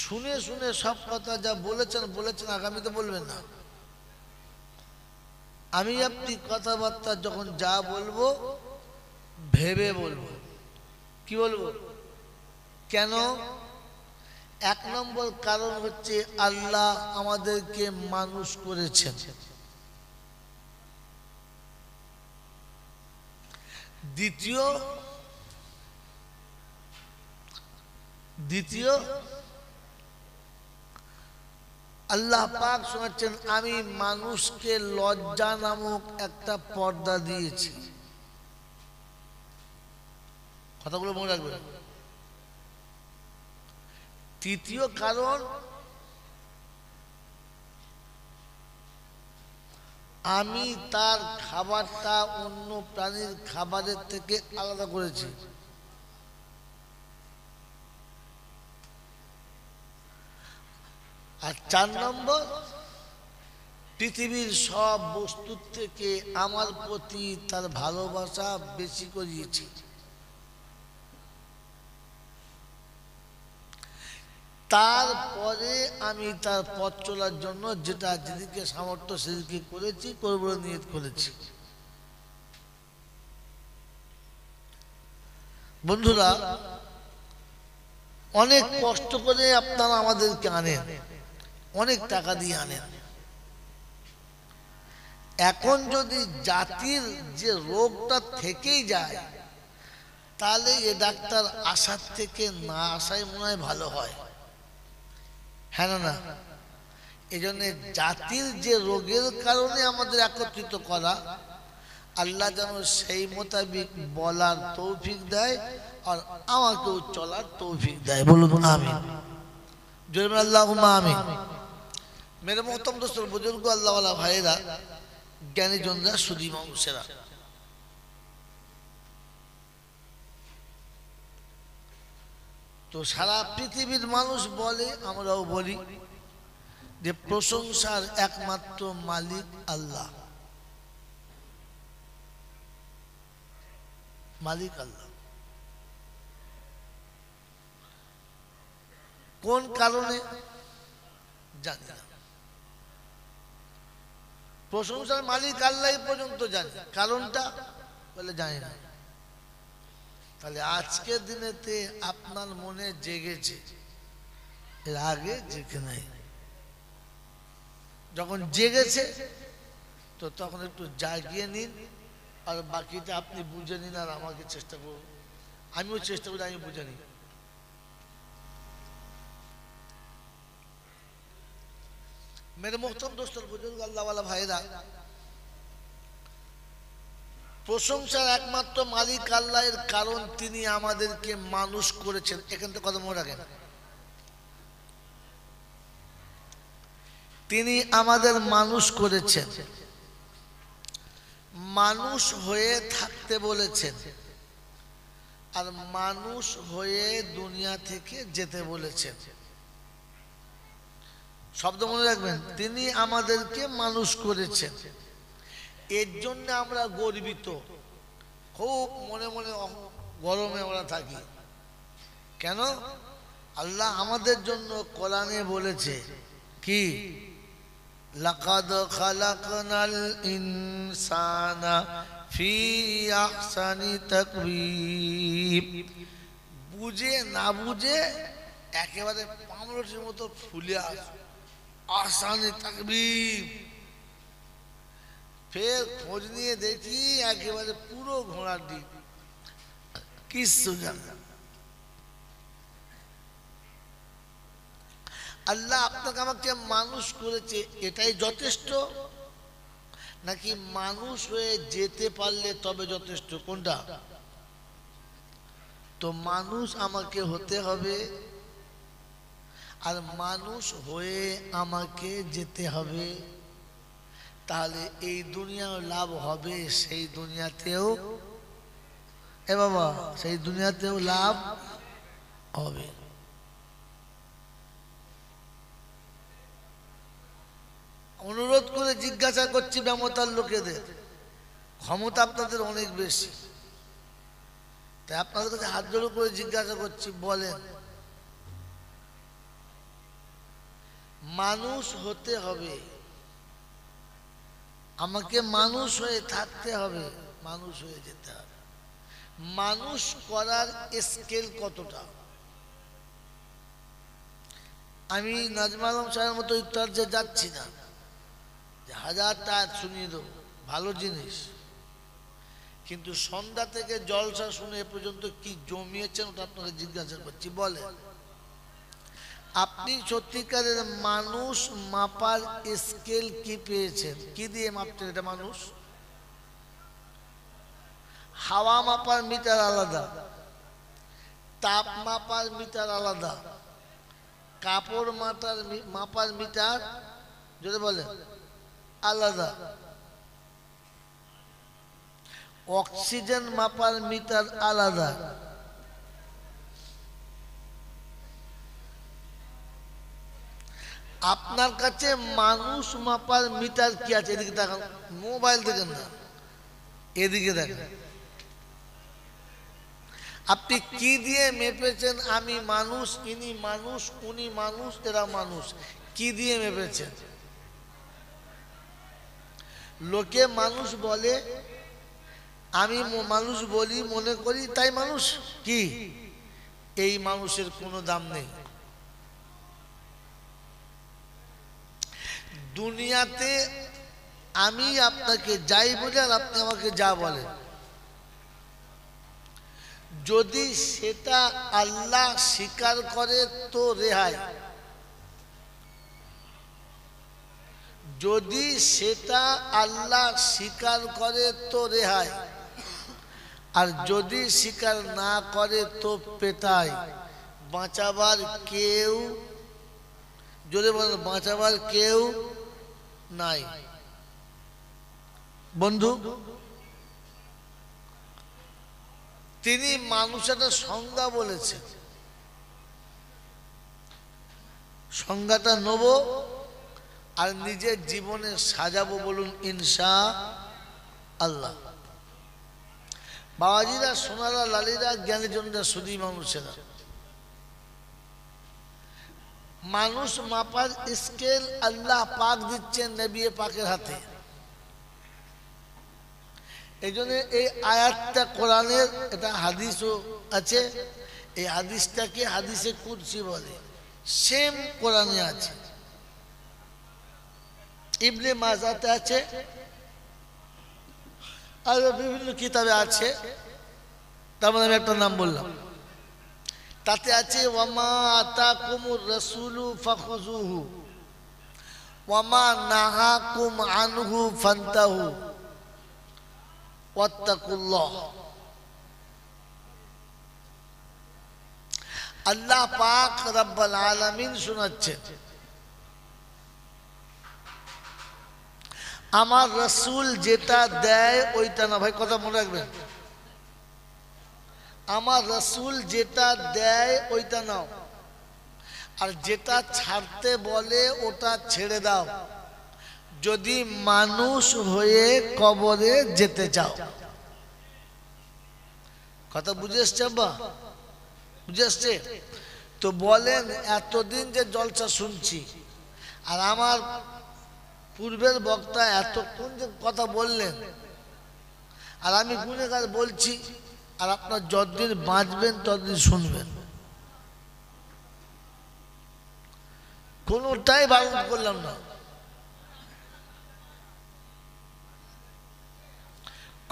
শুনে শুনে সব কথা যা বলেছেন বলেছেন, আগামীতে বলবেন না। আমি আপনি কথাবার্তা যখন যা বলবো ভেবে বলবো। কি বলবো? কেন? এক নম্বর কারণ হচ্ছে আল্লাহ আমাদেরকে মানুষ করেছেন। দ্বিতীয় আল্লাহ পাক শোনাচ্ছেন, আমি মানুষকে লজ্জা নামক একটা পর্দা দিয়েছি। কথাগুলো মনে রাখবেন। তৃতীয় কারণ, আমি তার খাবারটা অন্য প্রাণীর খাবারের থেকে আলাদা করেছি। আর 4 নম্বর, পৃথিবীর সব বস্তুর থেকে আমার প্রতি তার ভালোবাসা বেশি করিয়েছি। তারপরে আমি তার পথ চলার জন্য যেটা যেদিকে সামর্থ্য সেদিকে করেছি, করব নিয়ত করেছি। বন্ধুরা, অনেক কষ্ট করে আপনারা আমাদেরকে আনেন, অনেক টাকা দিয়ে আনেন। এখন যদি জাতির যে রোগটা থেকেই যায়, তাহলে এ ডাক্তার আসার থেকে না আসাই মনে হয় ভালো হয়। হ্যাঁ না না? এই জন্য জাতির যে রোগের কারণে আমাদের একত্রিত করা, আল্লাহ যেন সেই মোতাবিক বলার তৌফিক দেয় আর আমাকেও চলার তৌফিক দেয়। বলুন আমিন। জোরে আল্লাহুম্মা আমিন। মেরে মোহতরম দোস্তর বুজুর্গ, আল্লাহওয়ালা ভাইরা, জ্ঞানীজনরা, সুধী মানুষেরা, তো সারা পৃথিবীর মানুষ বলে, আমরাও বলি যে প্রশংসার একমাত্র মালিক আল্লাহ। মালিক আল্লাহ। কোন কারণে জানি না। প্রশংসার মালিক আল্লাহ পর্যন্ত জানি, কারণটা বলে জানি না। তাহলে আজকের দিনেতে আপনার মনে জেগেছে, এর আগে জেগে নাই। যখন জেগেছে তো তখন একটু জাগিয়ে নিন, আর বাকিটা আপনি বুঝে নিন, আর আমাকে চেষ্টা করুন, আমিও চেষ্টা করি আমি বুঝে নিই। মেরে মোহতরম দোস্তর বুজুর্গ, আল্লাহওয়ালা ভাইরা, প্রশংসার একমাত্র মালিক আল্লাহ, এর কারণ তিনি আমাদেরকে মানুষ করেছেন। এখান থেকে কথা মনে রাখেন, তিনি আমাদের মানুষ করেছেন, মানুষ হয়ে থাকতে বলেছেন। আর মানুষ হয়ে দুনিয়া থেকে যেতে বলেছেন। শব্দ মনে রাখবেন, তিনি আমাদেরকে মানুষ করেছেন, এর জন্য আমরা গর্বিত, খুব মনে মনে গরমে আমরা থাকি। কেন? আল্লাহ আমাদের জন্য কোরআনে বলেছে কি, লাকাদ খালাকনাল ইনসানা ফি আহসানি তাকওয়িম। বুঝে না বুঝে একেবারে পামরটির মতো ফুলে আহসানি তাকওয়িম। ফের খোঁজ নিয়ে দেখি একেবারে পুরো ঘোড়ার ডিম, কিচ্ছু জানে। আল্লাহ আপনাকে আমাকে মানুষ করেছে, এটাই যথেষ্ট, নাকি মানুষ হয়ে যেতে পারলে তবে যথেষ্ট? কোনটা? তো মানুষ আমাকে হতে হবে, আর মানুষ হয়ে আমাকে যেতে হবে। তাহলে এই দুনিয়াও লাভ হবে, সেই দুনিয়াতেও, এ বাবা, সেই দুনিয়াতেও লাভ হবে। অনুরোধ করে জিজ্ঞাসা করছি ব্যামতার লোকেদের, ক্ষমতা আপনাদের অনেক বেশি, তাই আপনাদের কাছে হাত জোড় করে জিজ্ঞাসা করছি, বলেন, মানুষ হতে হবে, আমাকে মানুষ হয়ে থাকতে হবে, মানুষ হয়ে যেতে হবে, মানুষ করার স্কেল কতটা? আমি নাজমুল আলম সাহেবের মতো উত্তর যে যাচ্ছি না, হাজারটা শুনিয়ে দেবো, ভালো জিনিস, কিন্তু সন্ধ্যা থেকে জলসা শুনে এ পর্যন্ত কি জমিয়েছেন ওটা আপনাকে জিজ্ঞাসা করছি। বলেন, আপনি সত্যিকারের মানুষ মাপার স্কেল কি পেয়েছেন? কি দিয়ে মাপছেন এটা মানুষ? হাওয়া মাপার মিটার আলাদা, তাপ মাপার মিটার আলাদা, কাপড় মাপার মিটার যদি বলেন আলাদা, অক্সিজেন মাপার মিটার আলাদা। আপনার কাছে মানুষ মাপার মিটার কি আছে? এদিকে দেখেন, মোবাইল দেখেন না, এদিকে দেখেন। আপনি কি দিয়ে মেপেছেন আমি মানুষ, ইনি মানুষ, উনি মানুষ, এরা মানুষ? কি দিয়ে মেপেছেন? লোকে মানুষ বলে, আমি মানুষ বলি, মনে করি, তাই মানুষ। কি এই মানুষের কোনো দাম নেই। দুনিয়াতে আমি আপনাকে যাই বলি আর আপনি আমাকে যা বলেন, যদি সেটা আল্লাহ স্বীকার করে তো রেহাই, যদি সেটা আল্লাহ স্বীকার করে তো রেহাই, আর যদি স্বীকার না করে তো পেটাই। বাঁচাবার কেউ, যদি বলেন বাঁচাবার কেউ নাই। বন্ধু, তিনি মানুষের সংজ্ঞা বলেছেন, সংজ্ঞাটা নেব আর নিজের জীবনে সাজাবো, বলুন ইনশাআল্লাহ। বাবাজিরা, সোনারা, লালীরা, জ্ঞানীজনরা, শুধুই মানুষেরা, মানুষ মাপার স্কেল আল্লাহ পাক দিচ্ছেন নবী পাকের হাতে। এই জন্য এই আয়াতটা কোরআনের, এটা হাদিসও আছে, এই হাদিসটাকে হাদিসে কুদসি বলে, সেম কোরআনে আছে, ইবনে মাজাতে আছে, আর বিভিন্ন কিতাবে আছে। তার মানে আমি একটা নাম বললাম, তাতে আছে ওয়ামা আতাকুমুর রাসূলু ফাখুযুহু ওয়ামা নাহাকুম আনহু ফান্তাহু ওয়াত্তাকুল্লাহ। আল্লাহ পাক রব্বুল আলামিন শোনাচ্ছেন, আমার রাসূল যেটা দেয় ওইটা না। ভাই কথা মনে রাখবেন, আমার রাসূল যেটা দেয় ওইটা নাও, আর যেটা ছাড়তে বলে ওটা ছেড়ে দাও, যদি মানুষ হয়ে কবরে যেতে চাও। কথা বুঝে এসছে? বা বুঝে এসছে? তো বলেন, এতদিন যে জলসা শুনছি, আর আমার পূর্বের বক্তা এতক্ষণ যে কথা বললেন, আর আমি গুণেগার বলছি, আর আপনার যতদিন বাঁচবেন ততদিন শুনবেন, কোনোটাই বারণ করলাম না,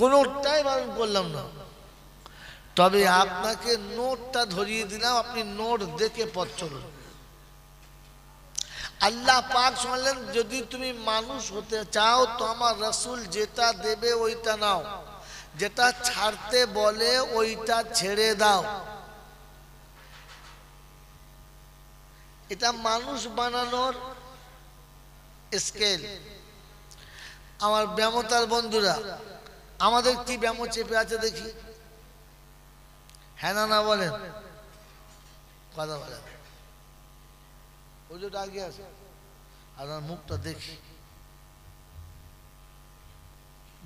কোনোটাই বারণ করলাম না। তবে আপনাকে নোটটা ধরিয়ে দিলাম, আপনি নোট দেখে পথ চলুন। আল্লাহ পাক শুনলেন, যদি তুমি মানুষ হতে চাও তো আমার রাসূল যেটা দেবে ওইটা নাও, যেটা ছাড়তে বলে ওইটা ছেড়ে দাও। এটা মানুষ বানানোর স্কেল। আমার ব্যামতার বন্ধুরা, আমাদের কি ব্যাম চেপে আছে দেখি? হ্যাঁ না না বলেন, কথা বলেন। ওই যে আগে আছে, আপনার মুখটা দেখি,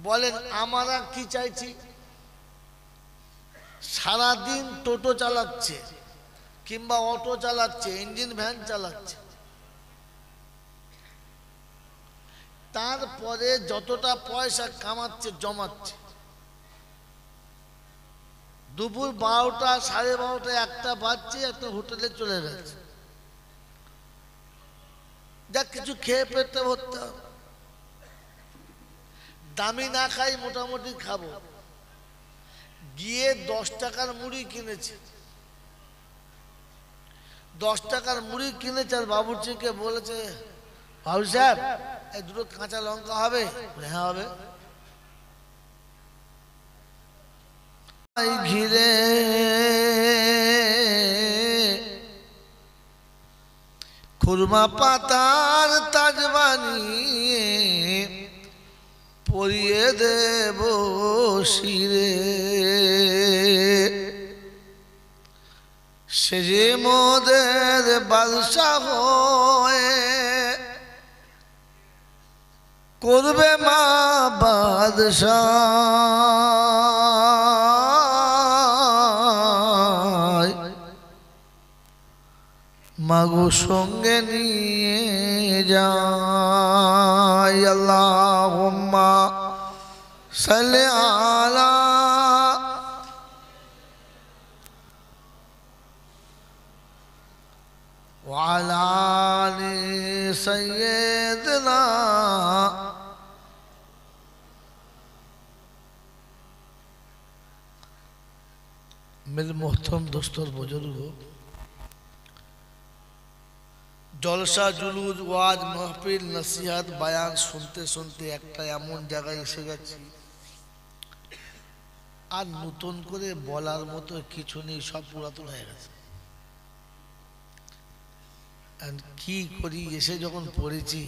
বলেন আমরা কি চাইছি? সারাদিন টোটো চালাচ্ছে কিংবা অটো চালাচ্ছে, ইঞ্জিন ভ্যান চালাচ্ছে, তারপরে যতটা পয়সা কামাচ্ছে জমাচ্ছে, দুপুর 12টা 12:30 1টা বাজছে, একটা হোটেলে চলে গেছে, যা কিছু খেয়ে পেটে ভরতে হবে। দামি না খাই, মোটামুটি খাবো, গিয়ে 10 টাকার মুড়ি কিনেছে, 10 টাকার মুড়ি কিনেছে, আর বাবুর্চিকে বলেছে, বাবু সাহেব এই দুটো কাঁচা লঙ্কা হবে? হ্যাঁ হবে। ঘিরে খুরমা পাতার তাজ বানিয়ে পরিয়ে দেব শিরে, সে যে মোদের বাদশাহ হয়ে করবে মা বাদশাহ, মাগো সঙ্গে নিয়ে যাই। আল্লাহুম্মা সাল্লি আলা ওয়া আলা আলি সাইয়্যিদিনা मेरे मोहतरम दोस्तों बुजुर्गों, जलसा जुलूस वाज महफिल नसीहत बयान सुनते सुनते একটা এমন জায়গায় এসে গেছি, আর নতুন করে বলার মতো কিছু নেই, সব পুরাতন হয়ে গেছে। কি করি, এসে যখন পড়েছি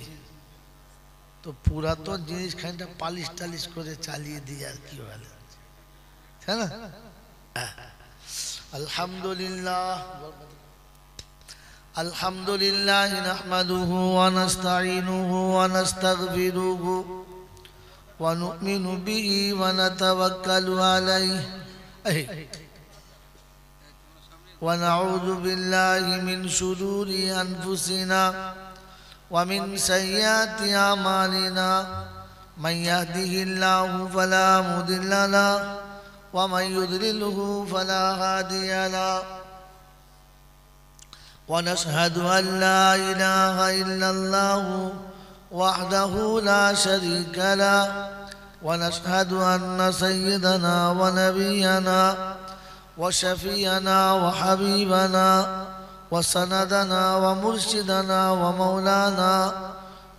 তো পুরাতন জিনিস খানিকটা পালিশ টালিশ করে চালিয়ে দিই, আর কি বলে, তাই না? আলহামদুলিল্লাহ, আলহামদুলিল্লাহ নাহমাদুহু ওয়া নাস্তাঈনুহু ওয়া নাস্তাগফিরুহু ওয়া নু'মিনু বিহি ওয়া নাতাওয়াক্কালু আলাইহি ওয়া নাউযু বিল্লাহি মিন শুরুরি আনফুসিনা ওয়া মিন সাইয়্যাতি আমালিনা, মান ইয়াহদিহিল্লাহু ফালা মুদিল্লা লাহু ওয়া মান ইউদ্লিলহু ফালা হাদিয়া লাহু। ونشهد أن لا إله إلا الله وحده لا شريك له، ونشهد أن سيدنا ونبينا وشفينا وحبيبنا وسندنا ومرشدنا ومولانا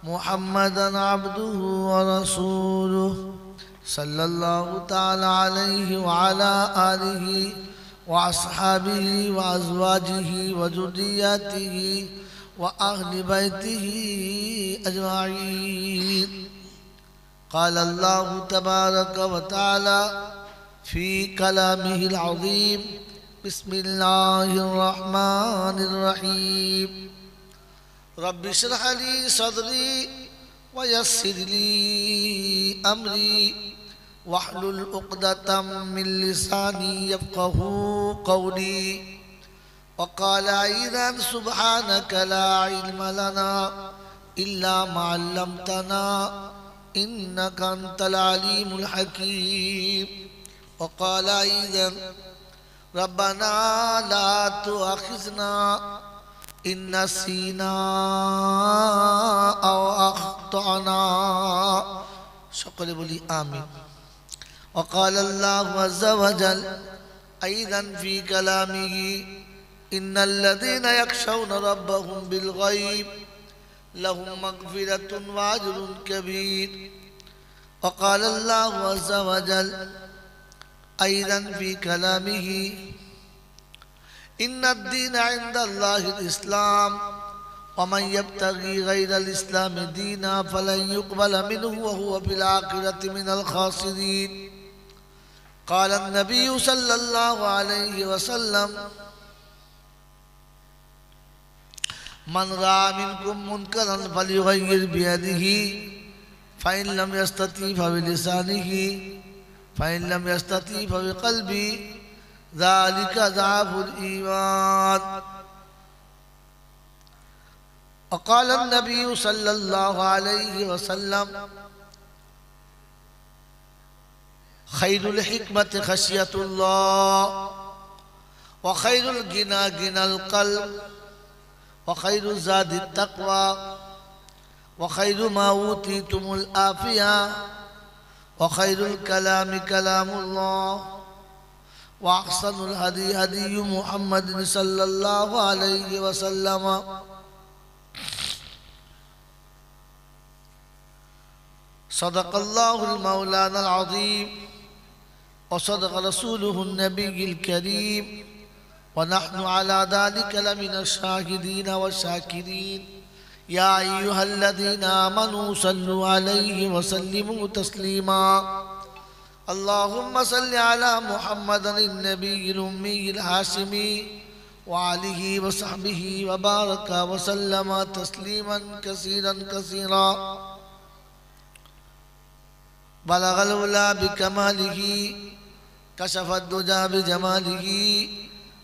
محمدا عبده ورسوله صلى الله تعالى عليه وعلى آله وأصحابه وأزواجه وذرياته وأهل بيته أجمعين. قال الله تبارك وتعالى في كلامه العظيم. بسم الله الرحمن الرحيم. رب اشرح لي صدري ويسر لي أمري واحلل عقدة من لساني يفقه قولي. وقال أيضا سبحانك لا علم لنا إلا ما علمتنا إنك أنت العليم الحكيم. وقال أيضا ربنا لا تؤاخذنا إن نسينا أو أخطأنا. সকলে বলি আমিন। وقال الله عز وجل أيضا في كلامه إن الذين يخشون ربهم بالغيب لهم مغفرة وأجر كبير. وقال الله عز وجل أيضا في كلامه إن الدين عند الله الإسلام ومن يبتغي غير الإسلام دينا فلن يقبل منه وهو في الآخرة من الخاسرين. قال النبي صلى الله عليه وسلم من رأى منكم منكرا فليغير بيده فإن لم يستطع فبلسانه فإن لم يستطع فبقلبه ذلك ضعف الإيمان. وقال النبي صلى الله عليه وسلم خير الحكمة خشية الله وخير الغنى غنى القلب وخير الزاد التقوى وخير ما أوتيتم العافية وخير الكلام كلام الله وأحسن الهدي هدي محمد صلى الله عليه وسلم. صدق الله المولانا العظيم وصدق رسوله النبي الكريم ونحن على ذلك لمن الشاهدين والشاكرين. يا أيها الذين آمنوا صلوا عليه وسلموا تسليما. اللهم صل على محمد النبي الأمي الهاشمي وآله وصحبه وبارك وسلم تسليما كثيرا كثيرا. بلغ العلا بكماله كشف الدجى بجماله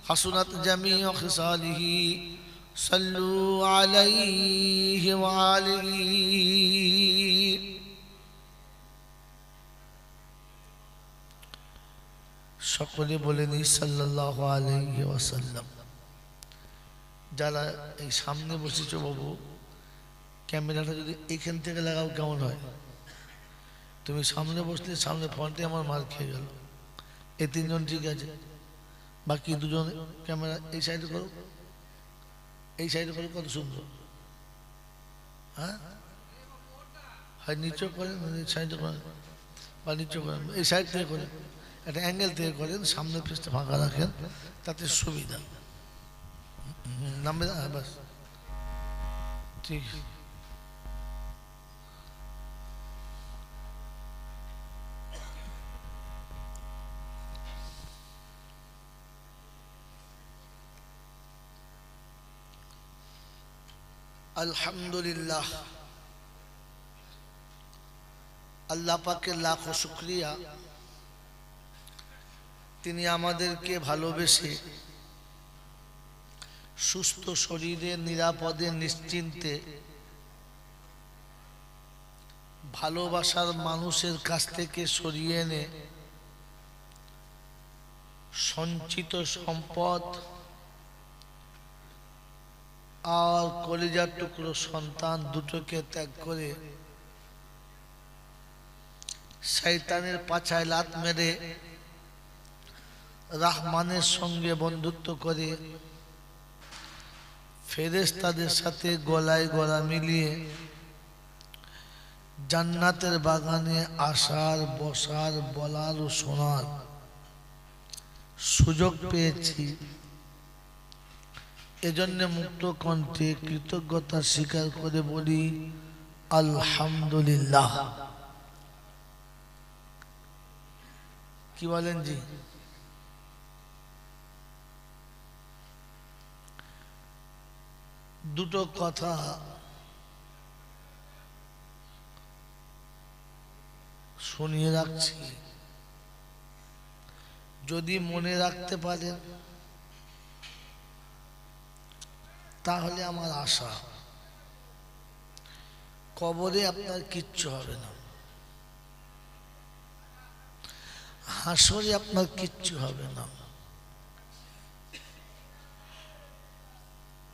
حسنت جميع خصاله صلوا عليه وآله. সকলে বলেনি সাল্লাল্লাহু আলাইহি ওয়াসাল্লাম। যারা এই সামনে বসেছো বাবু, ক্যামেরাটা যদি এখান থেকে লাগাও কেমন হয়? তুমি সামনে বসলে সামনে ফ্রন্টে আমার মার খেয়ে গেল। এই তিনজন ঠিক আছে, বাকি দুজন ক্যামেরা এই সাইডে করো, এই সাইডে করো। কত সুন্দর, হ্যাঁ হয় নিচে করেন, সাইডে করেন বা নিচে করেন, এই সাইড থেকে করেন, একটা অ্যাঙ্গেল থেকে করেন, সামনে পেছটা ফাঁকা রাখেন, তাতে সুবিধা। নামবে না বাস, ঠিক। আলহামদুলিল্লাহ, আল্লাহ পাকের লাখো শুকরিয়া, তিনি আমাদেরকে ভালোবেসে সুস্থ শরীরে নিরাপদে নিশ্চিন্তে ভালোবাসার মানুষের কাছ থেকে সরিয়ে এনে সঞ্চিত সম্পদ আর কলিজার টুকরো সন্তান দুটোকে ত্যাগ করে শয়তানের পাছায় লাত মেরে রহমানের সঙ্গে বন্ধুত্ব করে ফেরেশতাদের সাথে গলায় গলা মিলিয়ে জান্নাতের বাগানে আসার, বসার, বলার ও শোনার সুযোগ পেয়েছি। এজন্য মুক্ত কণ্ঠে কৃতজ্ঞতা স্বীকার করে বলি আলহামদুলিল্লাহ। কি বলেন জি? দুটো কথা শুনিয়ে রাখছি, যদি মনে রাখতে পারেন তাহলে আমার আশা কবরে আপনার কিচ্ছু হবে না, হাসরে আপনার কিচ্ছু হবে না।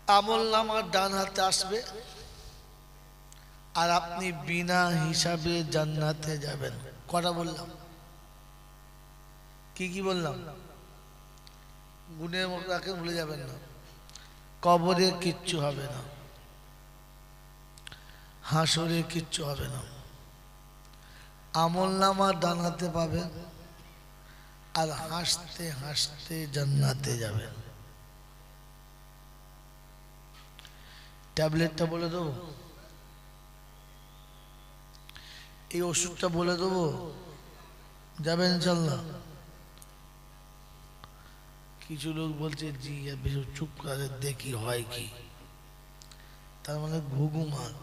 আমলনামার ডান হাতে আসবে আর আপনি বিনা হিসাবে জান্নাতে যাবেন। কটা বললাম? কি কি বললাম? গুণের মুখ রাখেন, ভুলে যাবেন না। কবরে কিচ্ছু হবে না, হাসরে কিচ্ছু হবে না। আমলনামা ডান হাতে পাবেন আর হাসতে হাসতে জান্নাতে যাবেন। ট্যাবলেটটা বলে দেবো, এই ওষুধটা বলে দেবো, যাবেন ইনশাল্লাহ? কিছু লোক বলছে জি, বেশি চুপ করে দেখি হয় কি, তার মানে ঘুঘুমাল।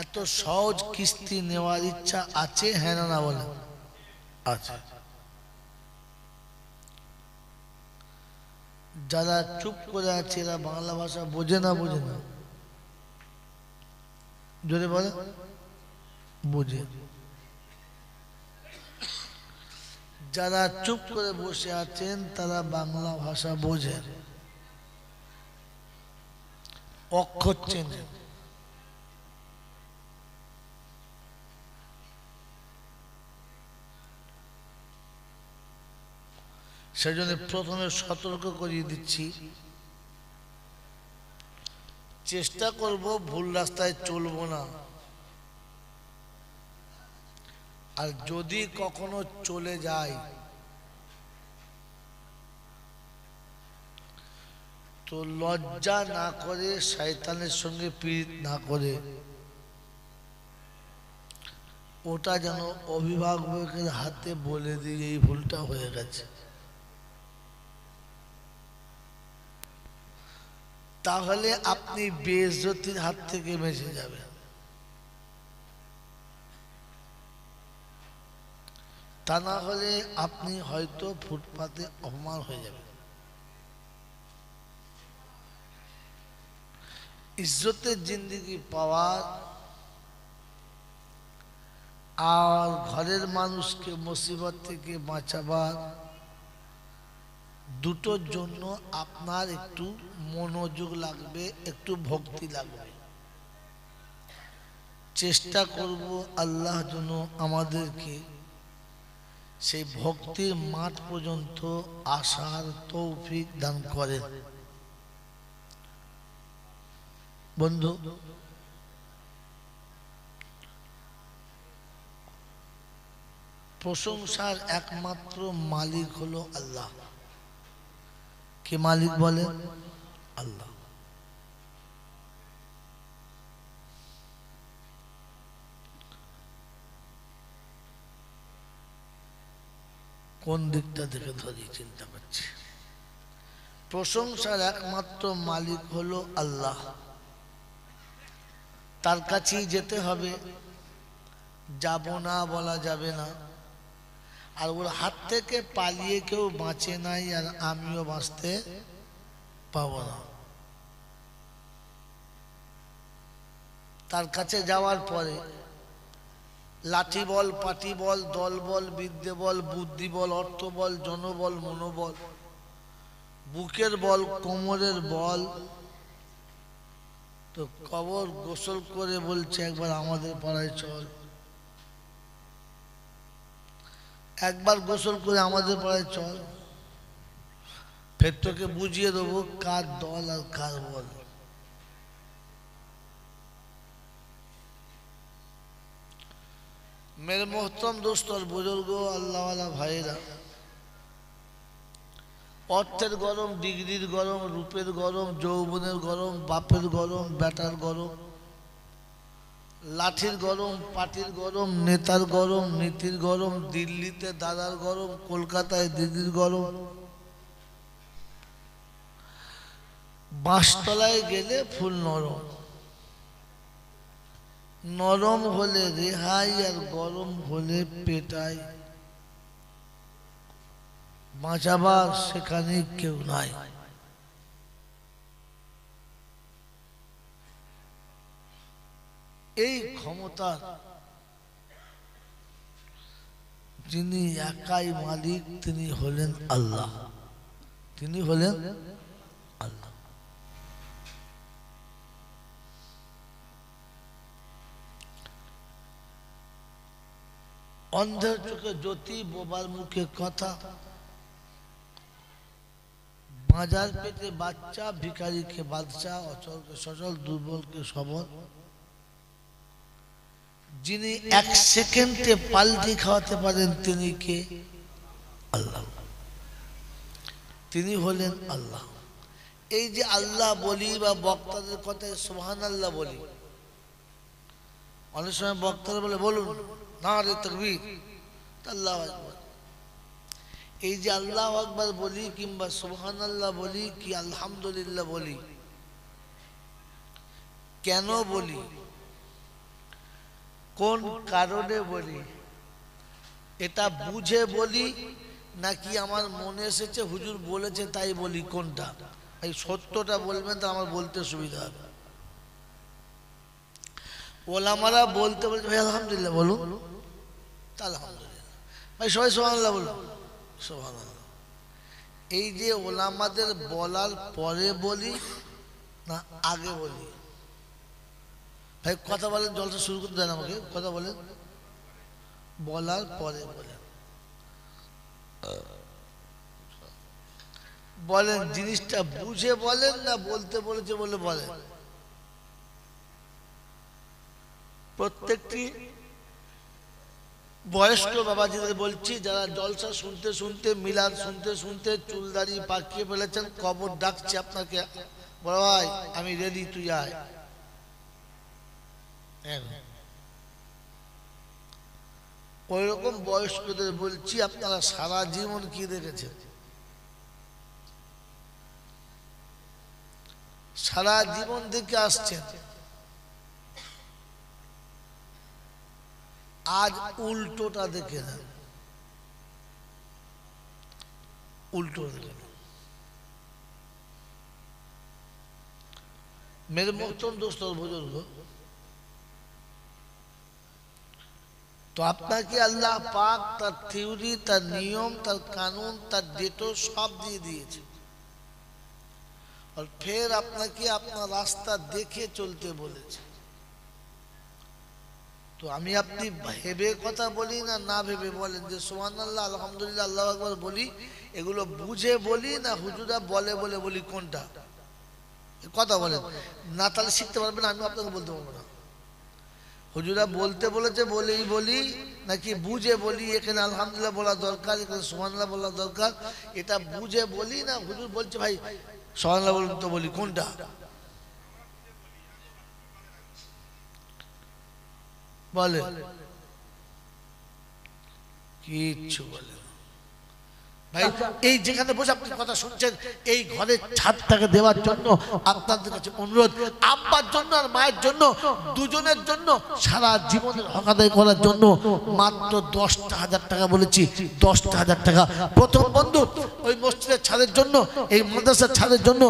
এত সহজ কিস্তি নেওয়ার ইচ্ছা আছে? হ্যাঁ না না বলে আছে। যারা চুপ করে আছে এরা বাংলা ভাষা বোঝে না? বোঝে না? জোরে বলে বোঝে। যারা চুপ করে বসে আছেন তারা বাংলা ভাষা বোঝেন, অক্ষর চেনেন। সেজন্য প্রথমে সতর্ক করিয়ে দিচ্ছি, চেষ্টা করব ভুল রাস্তায় চলবো না। আর যদি কখনো চলে যায় তো লজ্জা না করে, শয়তানের সঙ্গে পীড়িত না করে, ওটা যেন অভিভাবকের হাতে বলে দিয়ে এই ভুলটা হয়ে গেছে, তাহলে আপনি বেইজ্জতির হাত থেকে বেঁচে যাবেন। তা না হলে আপনি হয়তো ফুটপাতে অপমান হয়ে যাবেন। ইজ্জতের জিন্দেগি পাওয়ার আর ঘরের মানুষকে মুসিবত থেকে বাঁচাবার, দুটোর জন্য আপনার একটু মনোযোগ লাগবে, একটু ভক্তি লাগবে। চেষ্টা করব আল্লাহ যেন আমাদেরকে সেই ভক্তির মাঠ পর্যন্ত আসার তৌফিক দান করেন। বন্ধু, প্রশংসার একমাত্র মালিক হলো আল্লাহ। কে মালিক বলে? আল্লাহ। কোন দিকটা থেকে ধরি চিন্তা করছি। প্রশংসার একমাত্র মালিক হলো আল্লাহ, তার কাছেই যেতে হবে, যাব না বলা যাবে না। আর ওর হাত থেকে পালিয়ে কেউ বাঁচে নাই, আর আমিও বাঁচতে পাবো না। তার কাছে যাওয়ার পরে লাঠি বল, পাটি বল, দল বল, বিদ্যে বল, বুদ্ধি বল, অর্থ বল, জনবল, মনোবল, বুকের বল, কোমরের বল, তো কবর গোসল করে বলছে একবার আমাদের পাড়ায় চল। একবার গোসল করে আমাদের পাড়ায় চল, ফের তোকে বুঝিয়ে দেবো কার দল আর কার বল। मेरे मोहतरम दोस्त और बुजुर्गो, अल्लाह वाला भाईरा, অর্থের গরম, ডিগ্রির গরম, রূপের গরম, যৌবনের গরম, বাপের গরম, বেটার গরম, লাঠির গরম, পাটির গরম, নেতার গরম, নীতির গরম, দিল্লিতে দাদার গরম, কলকাতায় দিদির গরম। বাঁশতলায় গেলে ফুল নরম, নরম হলে রেহাই আর গরম হলে পেটাই। বাঁচাবার সেখানে কেউ নাই। এই ক্ষমতা যিনি একাই মালিক, তিনি হলেন আল্লাহ। তিনি হলেন আল্লাহ। অন্ধের চোখে জ্যোতি, বোবার মুখে কথা, মাজার পেটে বাচ্চা, ভিখারিকে বাদশাহ, অচলকে সচল, দুর্বলকে সবল। যিনি এক সেকেন্ডে পাল্টি খাওয়াতে পারেন তিনি কে? আল্লাহ। তিনি হলেন আল্লাহ। এই যে আল্লাহ বলি বা বক্তাদের কথায় সুবহানাল্লাহ বলি, অনেক সময় বক্তারা বলে বলুন নারে তাকবীর, আল্লাহু আকবার। এই যে আল্লাহু আকবার বলি কিংবা সুবহানাল্লাহ বলি কি আলহামদুলিল্লাহ বলি, কেন বলি, কোন কারণে বলি? এটা বুঝে বলি নাকি আমার মনে এসেছে হুজুর বলেছে তাই বলি? কোনটা? এই সত্যটা বলবেন তো আমার বলতে সুবিধা হবে। ওলামারা বলতে বলতে ভাই আলহামদুলিল্লাহ বলুন, আলহামদুলিল্লাহ ভাই সবাই সুবহানাল্লাহ বলুন, সুবহানাল্লাহ। এই যে ওলামাদের বলার পরে বলি না আগে বলি? ভাই কথা বলেন, জলসা শুরু করতে দেন আমাকে, কথা বলেন। বলার পরে বলেন, বলেন জিনিসটা বুঝে বলেন না বলতে বলেছে বলে বলেন? প্রত্যেকটি বয়স্ক বাবাজিদের বলছি, যারা জলসা শুনতে শুনতে, মিলাদ শুনতে শুনতে চুলদাড়ি পাকিয়ে ফেলেছেন, কবর ডাকছে আপনাকে, বড় ভাই আমি রেডি, তুই আয়। ওই রকম বয়স্কদের বলছি, আপনারা সারা জীবন কি দেখেছেন? সারা জীবন দেখে আসছেন, আজ উল্টোটা দেখে নেন, উল্টো দেখে নেন। মেরে মতন দোস্ত বুজুর্গ, তো আপনাকে আল্লাহ পাক তার থিওরি, তার নিয়ম, তার কানুন, তার ডেটো সব দিয়ে দিয়েছে, আর ফের আপনাকে আপনার রাস্তা দেখে চলতে বলেছে। তো আমি আপনি ভেবে কথা বলি না না ভেবে বলেন যে সুবহানাল্লাহ আলহামদুলিল্লাহ আল্লাহু আকবার বলি, এগুলো বুঝে বলি না হুজুরা বলে বলে বলি? কোনটা? কথা বলেন না, তাহলে শিখতে পারবেন, আমি আপনাকে বলতে পারবো না। হুজুরা বলতে বলেছে বলেই বলি নাকি বুঝে বলি? এখানে আলহামদুলিল্লাহ বলা দরকার, এখানে সুবহানাল্লাহ বলা দরকার, এটা বুঝে বলি না হুজুর বলছে ভাই সুবহানাল্লাহ বলুন তো বলি? কোনটা? বলে কিচ্ছু বলে ভাই। এই যেখানে বসে আপনি কথা শুনছেন, এই ঘরের ছাদটাকে দেওয়ার জন্য আপনাদের কাছে অনুরোধ, আব্বার জন্য আর মায়ের জন্য, দুজনের জন্য সারা জীবনের হক আদায় করার জন্য মাত্র 10,000 টাকা বলেছি, 10,000 টাকা। প্রথম বন্ধু ওই মসজিদের ছাদের জন্য, এই মাদ্রাসার ছাদের জন্য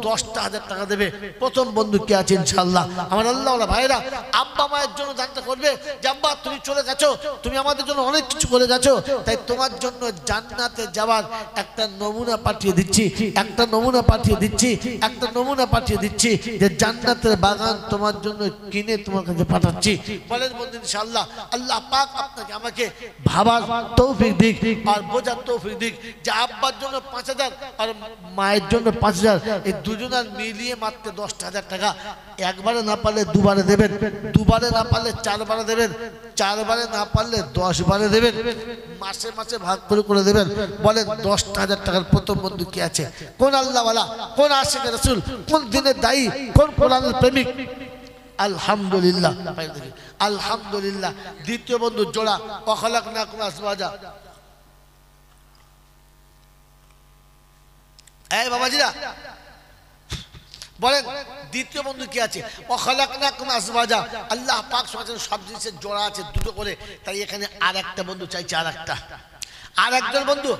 10,000 টাকা দেবে। প্রথম বন্ধু কে আছে ইনশাআল্লাহ? আমার আল্লাহওয়ালা ভাইরা আব্বা মায়ের জন্য দানটা করবে যে আব্বা তুমি চলে গেছো, তুমি আমাদের জন্য অনেক কিছু করে গেছো, তাই তোমার জন্য জান্নাতে যাওয়ার একটা নমুনা পাঠিয়ে দিচ্ছি, একটা নমুনা পাঠিয়ে দিচ্ছি, একটা নমুনা পাঠিয়ে দিচ্ছি, যে জান্নাতের বাগান তোমার জন্য কিনে তোমার কাছে পাঠাচ্ছি। বলেন বন্ধু ইনশাআল্লাহ আল্লাহ পাক আপনাকে আমাকে ভাবার তৌফিক দিক আর বোঝার তৌফিক দিক, যে আব্বার জন্য 5,000 আর মায়ের জন্য 5,000, এই দুজনের মিলিয়ে মাত্র 10,000 টাকা। একবারে না পারলে দুবারে দেবেন, দুবারে না পারলে 4 বারে দেবেন, 4 বারে না পারলে 10 বারে দেবেন, মাসে মাসে ভাগ করে দেবেন। বলেন 10,000 টাকার প্রথম বন্ধু কে আছে? কোন আল্লাহওয়ালা, কোন আশিক রাসূল, কোন দিনের দায়ী, কোন কোরআনের প্রেমিক? আলহামদুলিল্লাহ, আলহামদুলিল্লাহ। দ্বিতীয় বন্ধু জোড়া ওয়াখালাকনাকুম আজওয়াজা। এই বাবাজিরা বলেন দ্বিতীয় বন্ধু কি আছে? ওয়াখালাকনাকুম আজওয়াজা। আল্লাহ পাক বলেন সব জিনিসের জোড়া আছে দুটো করে, তাই এখানে আরেকটা বন্ধু চাইছে, আরেকজন বন্ধু।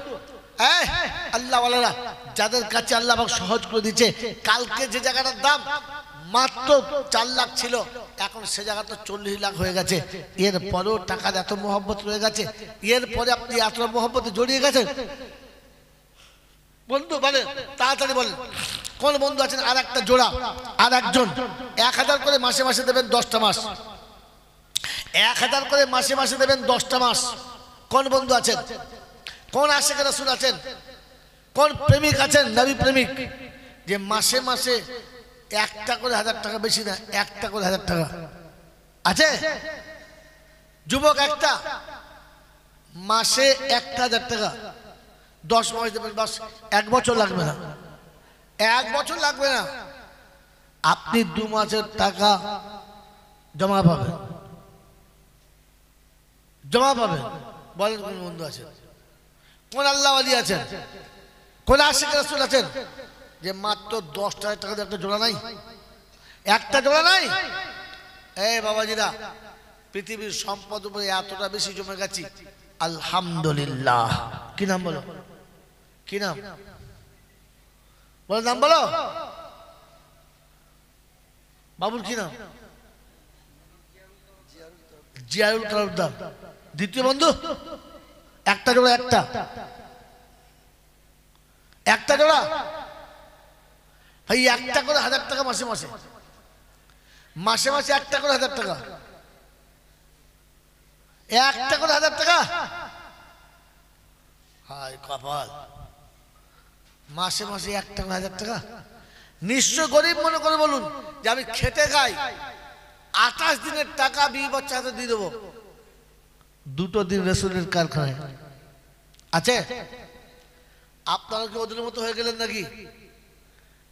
আল্লাহ ওয়ালারা যাদের কাছে আল্লাহ পাক সহজ করে দিচ্ছে, কালকে যে জায়গাটার দাম মাত্র 4 লাখ ছিল, এখন সে জায়গাটা 40 লাখ হয়ে গেছে। এরপরেও টাকার এত মহব্বত রয়ে গেছে, এরপরে আপনি এত মহব্বতে জড়িয়ে গেছেন। বন্ধু বলেন তাড়াতাড়ি বলেন কোন বন্ধু আছেন? আর একটা জোড়া, আর একজন 1000 করে মাসে মাসে দেবেন 10টা মাস, 1000 করে মাসে মাসে দেবেন 10টা মাস। কোন বন্ধু আছেন? কোন আশিক রাসূল আছেন? কোন প্রেমিক আছেন, নবী প্রেমিক, যে মাসে মাসে 1টা করে 1000 টাকা, বেশি না 1টা করে 1000 টাকা আছে? যুবক একটা মাসে 1000 টাকা 10 মাস দেবেন, বাস 1 বছর লাগবে না, 1 বছর লাগবে না, আপনি 2 মাসের টাকা জমা পাবেন, জমা পাবেন। বলেন কোন বন্ধু আছে? কোন আল্লাহ ওয়ালি আছেন? কোন আশিক রাসূল আছেন যে মাত্র 10,000 টাকা দিয়ে একটা জোড়া নাই, একটা জোড়া নাই? এই বাবাজিরা পৃথিবীর সম্পদ উপরে এতটা বেশি জমে গেছি, আলহামদুলিল্লাহ। কি নাম বলো? কি নাম বলো? নাম বলো বাবুর। কি নাম? জিয়ারুল তালুকদার। দ্বিতীয় বন্ধু একটা জোড়া, একটা জোড়া ভাই, 1টা করে 1000 টাকা মাসে মাসে, মাসে মাসে 1টা করে 1000 টাকা, 1টা করে 1000 টাকা। হায় কপাল, মাসে মাসে 1টা করে 1000 টাকা। নিশ্চয় গরিব মনে করে বলুন যে আমি খেটে খাই, 28 দিনের টাকা 20 বছর হাতে দিয়ে দেবো। 2টো দিন রাসূলের কারখানায় আছে। আপনারা কি ওদের মতো হয়ে গেলেন নাকি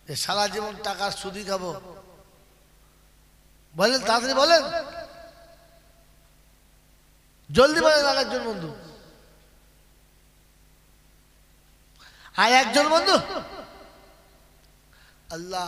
যে সারা জীবন টাকার সুদি খাবো? বলেন তাড়াতাড়ি বলেন, জলদি বলেন। আর একজন বন্ধু, আর একজন বন্ধু, আল্লাহ